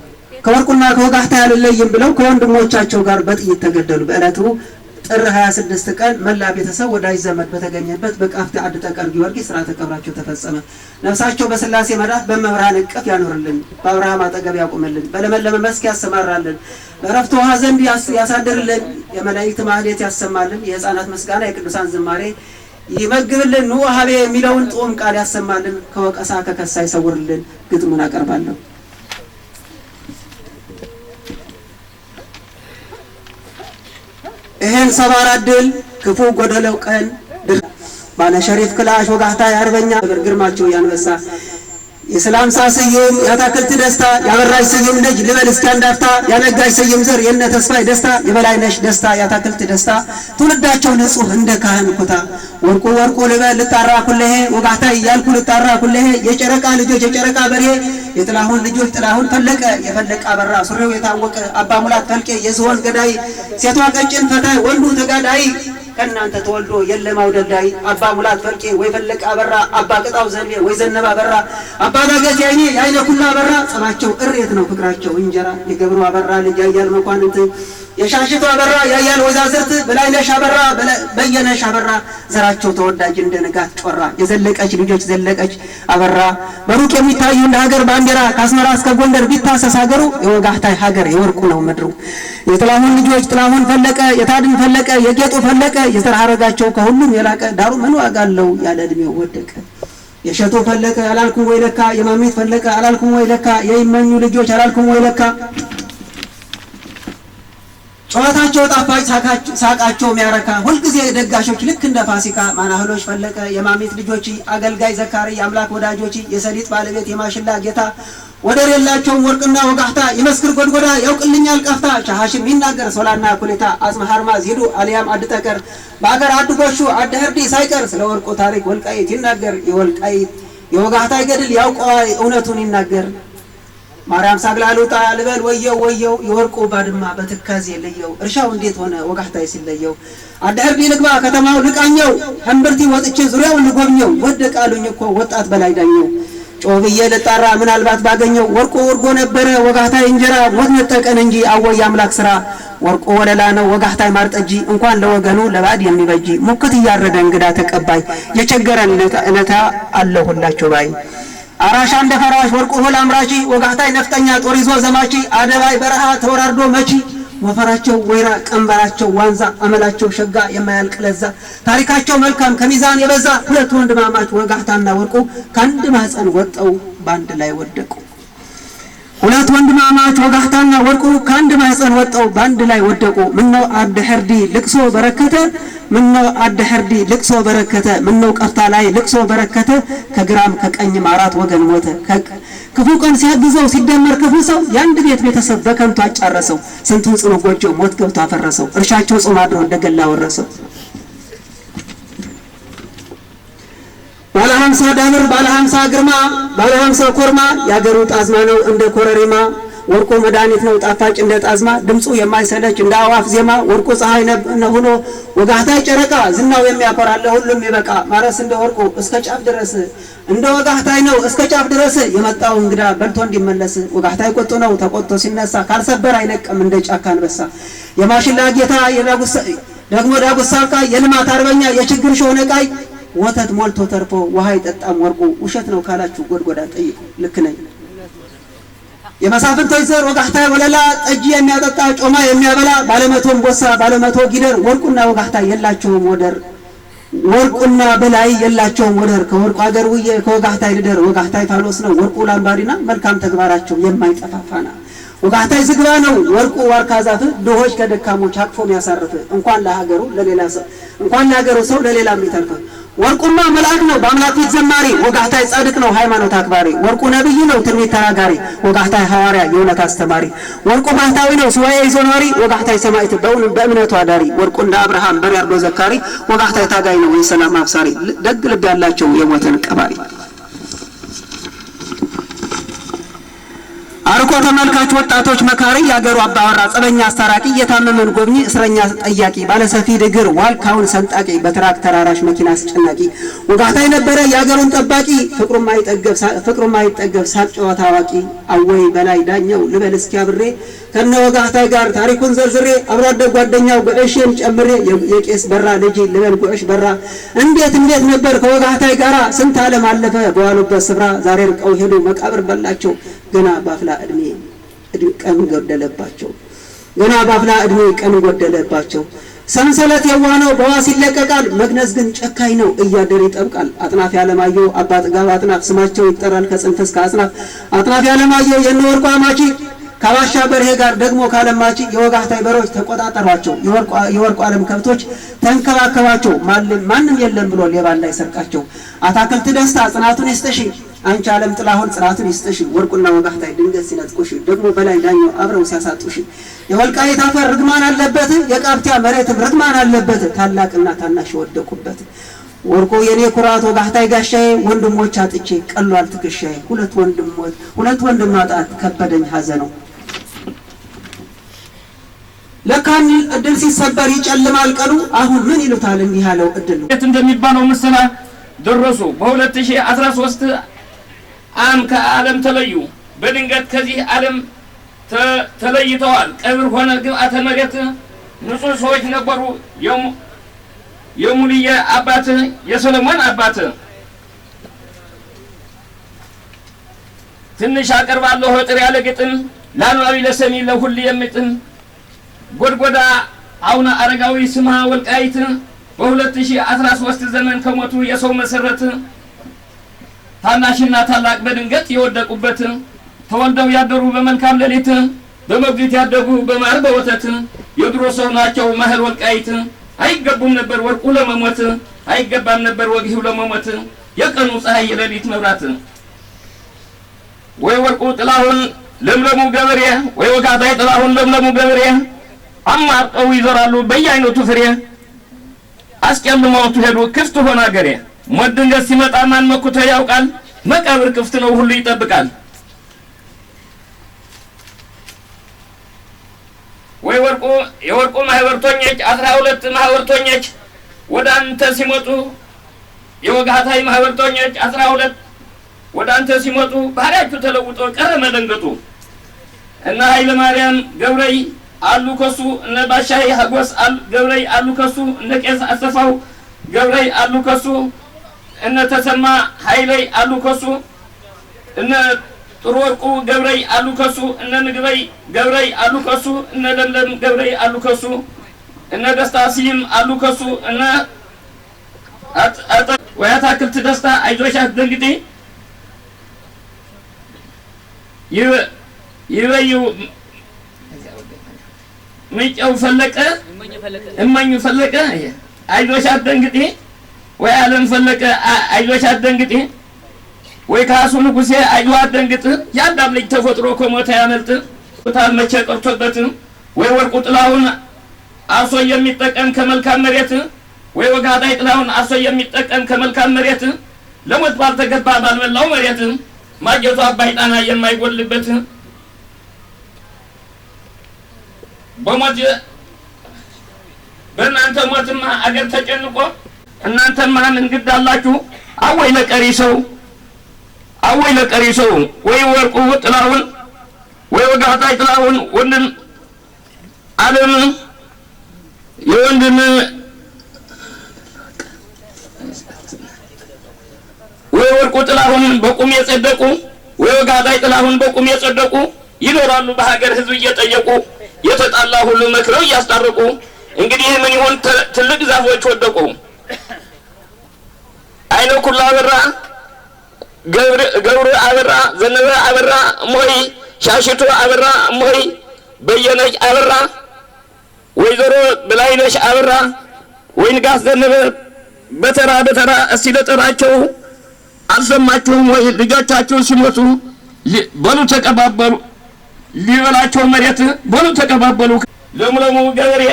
ከወርቁና ከወጋህታ ያልለይም ብለው ከወንድሞቻቸው ጋር በጥይት ተገደሉ። በእለቱ ጥር 26 ቀን መላ ቤተሰብ ወዳጅ ዘመድ በተገኘበት በቃፍታ አድጠቀር ጊዮርጊስ ሥርዓተ ቀብራቸው ተፈጸመ። ነፍሳቸው በስላሴ መዳፍ በመብርሃን እቅፍ ያኖርልን፣ በአብርሃም አጠገብ ያቁምልን፣ በለመለመ መስክ ያሰማራልን፣ በዕረፍተ ውኃ ዘንድ ያሳድርልን፣ የመላእክት ማህሌት ያሰማልን፣ የሕፃናት ምስጋና የቅዱሳን ዝማሬ ይመግብልን፣ ኑ ሀቤ የሚለውን ጦም ቃል ያሰማልን፣ ከወቀሳ ከከሳ ይሰውርልን። ግጥሙን አቀርባለሁ። ይሄን ሰባራ ድል ክፉ ጎደለው ቀን ባለ ሸሪፍ ክላሽ ወጋህታ ያርበኛ ግርማቸው ያንበሳ የሰላም ሳስዩም ያታክልት ደስታ ያበራሽ ስዩም ልጅ ልበል እስኪ አንዳፍታ ያነጋሽ ስዩም ዘር የነ ተስፋይ ደስታ የበላይነሽ ደስታ ያታክልት ደስታ ትውልዳቸው ንጹህ እንደ ካህን ኩታ ወርቁ ልበል ልጣራ ኩለሄ ወጋህታ እያልኩ ልጣራ ኩለሄ የጨረቃ ልጆች የጨረቃ በሬ የጥላሁን ልጆች ጥላሁን ፈለቀ የፈለቀ አበራ ሱሪው የታወቀ አባ ሙላት ፈልቄ የዝሆን ገዳይ ሴቷ ቀጭን ፈታይ ወንዱ ተጋዳይ ከእናንተ ተወልዶ የለም አውደልዳይ አባ ሙላት ፈልቄ ወይ ፈለቀ አበራ አባ ቅጣው ዘንዴ ወይ ዘነበ አበራ አባ ዳገት ያይኔ ያይነ ኩላ አበራ ጸባቸው እሬት ነው ፍቅራቸው እንጀራ የገብሩ አበራ ልጅ ያያል መኳንንት የሻሽቱ አበራ ያያል ወዛዝርት በላይነሽ አበራ በየነሽ አበራ ዘራቸው ተወዳጅ እንደ ንጋት ጮራ የዘለቀች ልጆች ዘለቀች አበራ በሩቅ የሚታዩ እንደ ሀገር ባንዲራ ከአስመራ እስከ ጎንደር ቢታሰስ ሀገሩ የወጋህታይ ሀገር የወርቁ ነው ምድሩ የጥላሁን ልጆች ጥላሁን ፈለቀ የታድን ፈለቀ የጌጡ ፈለቀ የዘር ሐረጋቸው ከሁሉም የላቀ ዳሩ ምን ዋጋ አለው ያለ እድሜው ወደቀ የሸቶ ፈለቀ አላልኩም ወይ ለካ የማሚት ፈለቀ አላልኩም ወይ ለካ የይመኙ ልጆች አላልኩም ወይ ለካ ጨዋታቸው ጣፋጭ ሳቃቸው የሚያረካ ሁልጊዜ ደጋሾች ልክ እንደ ፋሲካ ማናህሎች ፈለቀ የማሚት ልጆች አገልጋይ ዘካሪ የአምላክ ወዳጆች የሰሊጥ ባለቤት የማሽላ ጌታ ወደር የላቸውም ወርቅና ወጋህታ ይመስክር ጎድጎዳ ያውቅልኛል ቀፍታ ሻሃሽም ይናገር ሶላና ኩሌታ አጽመ ሐርማዝ ሂዱ አልያም አድጠቀር በአገር አድጎሹ አደህርዲ ሳይቀር ስለ ወርቁ ታሪክ ወልቃይት ይናገር የወልቃይት የወጋህታ ገድል ያውቀዋል እውነቱን ይናገር ማርያም ሳግላሉታ ልበል ወየው የወርቁ ባድማ በትካዜ ለየው እርሻው እንዴት ሆነ ወጋህታይ ሲለየው አደህርዲ ልግባ ከተማው ልቃኘው ሀምብርቲ ወጥቼ ዙሪያውን ልጎብኘው ወደቃሉኝ እኮ ወጣት በላይ ዳኘው ጮብዬ ልጣራ ምናልባት ባገኘው ወርቁ ወርጎ ነበረ ወጋህታይ እንጀራ ሞት ነጠቀን እንጂ አወይ አምላክ ስራ ወርቁ ወለላ ነው ወጋህታይ ማርጠጂ እንኳን ለወገኑ ለባድ የሚበጂ ሙክት እያረደ እንግዳ ተቀባይ የቸገረን እለታ አለሁላችሁ ባይ አራሻ እንደ ፈራሽ ወርቁ ሆል አምራቺ ወጋህታይ ነፍጠኛ ጦር ይዞ ዘማቺ አደባይ በረሃ ተወራርዶ መቺ ወፈራቸው ወይራ ቀንበራቸው ዋንዛ አመላቸው ሸጋ የማያልቅ ለዛ ታሪካቸው መልካም ከሚዛን የበዛ ሁለት ወንድማማች ወጋህታና ወርቁ ከአንድ ማህፀን ወጣው ባንድ ላይ ወደቁ ሁለት ወንድማማች ወጋህታና ወርቁ ከአንድ ማህፀን ወጣው ባንድ ላይ ወደቁ ምነው አደህርዲ ልቅሶ በረከተ ምነው አደህርዲ ልቅሶ በረከተ ምነው ቀፍታ ላይ ልቅሶ በረከተ ከግራም ከቀኝም አራት ወገን ሞተ ክፉ ቀን ሲያግዘው ሲደመር ክፉ ሰው ያንድ ቤት ቤተሰብ በከንቱ አጫረሰው ስንቱን ጽኑ ጎጆ ሞት ገብቶ አፈረሰው እርሻቸው ጾም አድሮ እንደገላ ወረሰው ባለ 50 ዳብር ባለ 50 ግርማ ባለ 50 ኮርማ ያገሩ ጣዝማ ነው እንደ ኮረሪማ ወርቁ መድኃኒት ነው ጣፋጭ እንደ ጣዝማ ድምጹ የማይሰለች እንደ አዋፍ ዜማ ወርቁ ፀሐይ ነው ሆኖ ወጋህታይ ጨረቃ ዝናው የሚያኮራ ለሁሉም ይበቃ ማረስ እንደ ወርቁ እስከ ጫፍ ድረስ እንደ ወጋህታይ ነው እስከ ጫፍ ድረስ የመጣው እንግዳ በልቶ እንዲመለስ ወጋህታይ ቆጡ ነው ተቆጥቶ ሲነሳ ካልሰበር አይነቀም እንደ ጫካ አንበሳ የማሽላ ጌታ ደግሞ ዳጉሳ ቃይ የልማት አርበኛ የችግር ሾነቃይ ወተት ሞልቶ ተርፎ ውሃ ይጠጣም ወርቁ ውሸት ነው ካላችሁ ጎድጎዳ ጠይቁ ልክ ነኝ የመሳፍንቶች ዘር ወጋህታይ ወለላ ጠጅ የሚያጠጣ ጮማ የሚያበላ ባለመቶም ቦሳ ባለመቶ ጊደር ወርቁና ወጋህታይ የላቸውም ወደር ወርቁና በላይ የላቸውም ወደር ከወርቁ አገር ውዬ ከወጋህታይ ልደር ወጋህታይ ፋኖስ ነው ወርቁ ላምባዲና መልካም ተግባራቸው የማይጠፋፋና ወጋህታይ ዝግባ ነው ወርቁ ዋርካ ዛፍ ድሆች ከደካሞች አቅፎ የሚያሳርፍ እንኳን ለሀገሩ ለሌላ ሰው እንኳን ለሀገሩ ሰው ለሌላም ይተርፍ ወርቁማ መልአክ ነው በአምላክ ፊት ዘማሪ ወጋህታይ ጻድቅ ነው ሃይማኖት አክባሪ ወርቁ ነብይ ነው ትንቢት ተናጋሪ ወጋህታይ ሐዋርያ የእውነት አስተማሪ ወርቁ ባህታዊ ነው ሱባኤ ይዞ ኖሪ ወጋህታይ ሰማዕት በእምነቱ አዳሪ ወርቁ እንደ አብርሃም በሪያርዶ ዘካሪ ወጋህታይ ታጋይ ነው የሰላም አብሳሪ ደግ ልብ ያላቸው የሞተን ቀባሪ አርቆ ተመልካች ወጣቶች መካሪ ያገሩ አባወራ ጸበኛ አስታራቂ የታመመን ጎብኚ እስረኛ ጠያቂ ባለሰፊ ድግር ዋልካውን ሰንጣቂ በትራክተር አራሽ መኪና አስጨናቂ ወጋህታይ ነበረ ያገሩን ጠባቂ ፍቅሩ ማይጠገብ ሳቅ ጨዋታ አዋቂ አወይ በላይ ዳኘው ልበል እስኪ አብሬ ከነ ወጋህታይ ጋር ታሪኩን ዘርዝሬ አብሮ አደግ ጓደኛው ጉዕሽን ጨምሬ የቄስ በራ ልጅ ልበል ጉዕሽ በራ እንዴት ነበር ከወጋህታይ ጋራ ስንት ዓለም አለፈ በዋሉበት ስፍራ ዛሬ ርቀው ሄዱ መቃብር በላቸው ገና ባፍላ እድሜ ቀን ጎደለባቸው ገና ባፍላ እድሜ ቀን ጎደለባቸው ሰንሰለት የዋነው በዋስ ይለቀቃል መግነዝ ግን ጨካኝ ነው እያደር ይጠብቃል አጥናፍ ያለማየሁ አባ ጥጋብ አጥናፍ ስማቸው ይጠራል ከጽንፍ እስከ አጽናፍ አጥናፍ ያለማየሁ የነወርቁ አማቺ ካባሻ በርሄ ጋር ደግሞ ካለማቺ የወጋህታይ በሮች ተቆጣጣሯቸው የወርቁ ዓለም ከብቶች ተንከባከባቸው ማንም የለም ብሎ ሌባ ላይ ሰርቃቸው አታክልት ደስታ ጽናቱን ይስጥሽ አንቺ ዓለም ጥላሁን ጽናቱን ይስጥሽ ወርቁና ወጋህታይ ድንገት ሲነጥቁሽ ደግሞ በላይ ዳኘው አብረው ሲያሳጡሽ የወልቃይት አፈር ርግማን አለበት የቃብቲያ መሬትም ርግማን አለበት ታላቅና ታናሽ ወደቁበት ወርቁ የኔ ኩራት ወጋህታይ ጋሻዬ ወንድሞች አጥቼ ቀሏል ትከሻዬ ሁለት ወንድም ማጣት ከበደኝ ሐዘነው ለካን እድል ሲሰበር ይጨልማል ቀኑ አሁን ምን ይሉታል እንዲህ ያለው እድል እንደሚባለው ምስላ ደረሱ በ2013 አም ከዓለም ተለዩ በድንገት ከዚህ ዓለም ተለይተዋል ቀብር ሆነ ግብአተ መሬት ንጹህ ሰዎች ነበሩ የሙልየ አባት የሰለሞን አባት ትንሽ አቀርባለሁ ጥሪ ያለ ግጥም ላንዋቢ ለሰሚ ለሁሉ የሚጥም ጎድጎዳ አቡነ አረጋዊ ስማ ወልቃይት በ2013 ዘመን ከሞቱ የሰው መሰረት ታናሽና ታላቅ በድንገት የወደቁበት ተወልደው ያደሩ በመልካም ሌሊት በመግቢት ያደጉ በማር በወተት የድሮ ሰው ናቸው ማህል ወልቃይት አይገቡም ነበር ወርቁ ለመሞት አይገባም ነበር ወግሂው ለመሞት የቀኑ ፀሐይ የሌሊት መብራት ወይ ወርቁ ጥላሁን ለምለሙ ገበሬ ወይ ወጋህታይ ጥላሁን ለምለሙ ገበሬ አማርቀው ይዘራሉ በየአይነቱ ፍሬ አስቀልመው ሄዱ ክፍት ሆነ አገሬ ሞት ድንገት ሲመጣ ማን መኩቶ ያውቃል መቃብር ክፍት ነው ሁሉ ይጠብቃል ወይ ወርቁ የወርቁ ማህበርተኞች 12 ማህበርተኞች ወዳንተ ሲመጡ የወጋህታይ ማህበርተኞች 12 ወዳንተ ሲመጡ ባህሪያቸው ተለውጦ ቀረ መደንገጡ እና ኃይለ ማርያም ገብረይ አሉ ከሱ እነ ባሻይ ሀጎስ ገብረይ አሉ ከሱ እነ ቄስ አሰፋው ገብረይ አሉ ከሱ እነ ተሰማ ኃይለይ አሉ ከሱ እነ ጥሩ ወርቁ ገብረይ አሉ ከሱ እነ ንግበይ ገብረይ አሉ ከሱ እነ ለምለም ገብረይ አሉ ከሱ እነ ደስታ ሲም አሉ ከሱ እነ ወያታክልት ደስታ አይዞሽ አትደንግጤ ይበዩ ምንጨው ፈለቀ እመኙ ፈለቀ አይዞሽ አትደንግጤ ወይ ዓለም ፈለቀ አይዞሽ አትደንግጤ ወይ ካሱ ንጉሴ አይዞህ አትደንግጥ ያንዳም ልጅ ተፈጥሮ ከሞተ ያመልጥ ታል መቼ ቀርቶበት ወይ ወርቁ ጥላሁን አርሶ የሚጠቀም ከመልካም መሬት ወይ ወጋዳይ ጥላሁን አርሶ የሚጠቀም ከመልካም መሬት ለሞት ባልተገባ ባልመላው መሬት ማጀቱ አባይ ጣና የማይጎልበት በሞት በእናንተ ሞትማ አገር ተጨንቆ እናንተማ ምን ግድ አላችሁ አወይ ለቀሪ ሰው ወይ ወርቁ ጥላሁን ወይ ወጋዳይ ጥላሁን ወንድም ዓለም የወንድም ወይ ወርቁ ጥላሁን በቁም የጸደቁ ወይ ወጋዳይ ጥላሁን በቁም የጸደቁ ይኖራሉ በሀገር ህዝብ እየጠየቁ የተጣላ ሁሉ መክረው እያስታረቁ እንግዲህ ምን ይሆን ትልቅ ዛፎች ወደቁ አይነ ኩላ አበራ ገብረ አበራ ዘነበ አበራ ሞይ ሻሽቱ አበራ ሞይ በየነች አበራ ወይዘሮ በላይነሽ አበራ ወይንጋስ ዘነበ በተራ እስቲ ለጠራቸው አልሰማችሁም ወይ ልጆቻችሁ ሲሞቱ በሉ ተቀባበሉ ሊበላቸው መሬት በሉ ተቀባበሉ ለሙለሙ ገበሬ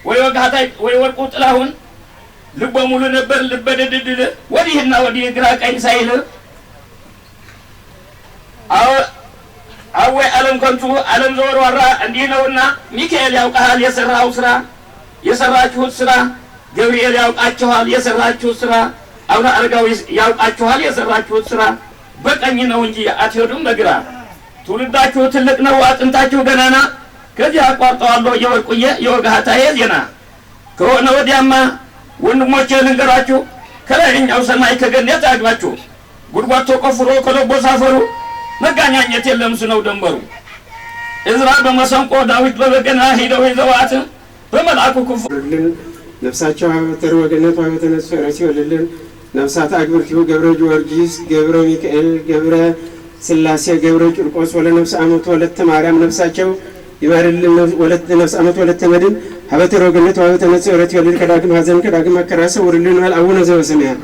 ወይ ወጋዳይ ወይ ወርቁ ጥላሁን ልቦ ሙሉ ነበር ልበደድድ ወዲህና ወዲህ ግራ ቀኝ ሳይል አወይ ዓለም ከንቱ ዓለም ዘወርዋራ እንዲህ ነውና ሚካኤል ያውቃል የሰራችሁት ስራ ገብርኤል ያውቃችኋል የሰራችሁት ስራ አቡነ አረጋዊ ያውቃችኋል የሰራችሁት ስራ በቀኝ ነው እንጂ አትሄዱም በግራ ትውልዳችሁ ትልቅ ነው አጥንታችሁ ገናና ከዚህ አቋርጠዋለሁ የወርቁዬ የወጋታዬ ዜና ከሆነ ወዲያማ ወንድሞቼ ልንገራችሁ ከላይኛው ሰማይ ከገነት አግባችሁ ጉድጓድ ተቆፍሮ ከለቦስ አፈሩ መጋኛኘት የለም ስነው ደንበሩ እዝራ በመሰንቆ ዳዊት በበገና ሄደው ይዘዋት በመልአኩ ክፉልን ነፍሳቸው አበተር ወገነት አበተነሱ ረሲወልልን ነፍሳት አግብርቲው ገብረ ጊዮርጊስ ገብረ ሚካኤል ገብረ ስላሴ ገብረ ቂርቆስ ወለነፍስ አመት ወለተ ማርያም ነፍሳቸው ይባርልን ወለተ ነፍስ አመት ወለተ መድን አበተር ወገነት አበተነሱ ረሲወልልን ከዳግም ሀዘን ከዳግም አከራሰ ወርልን አቡነ ዘበሰማያት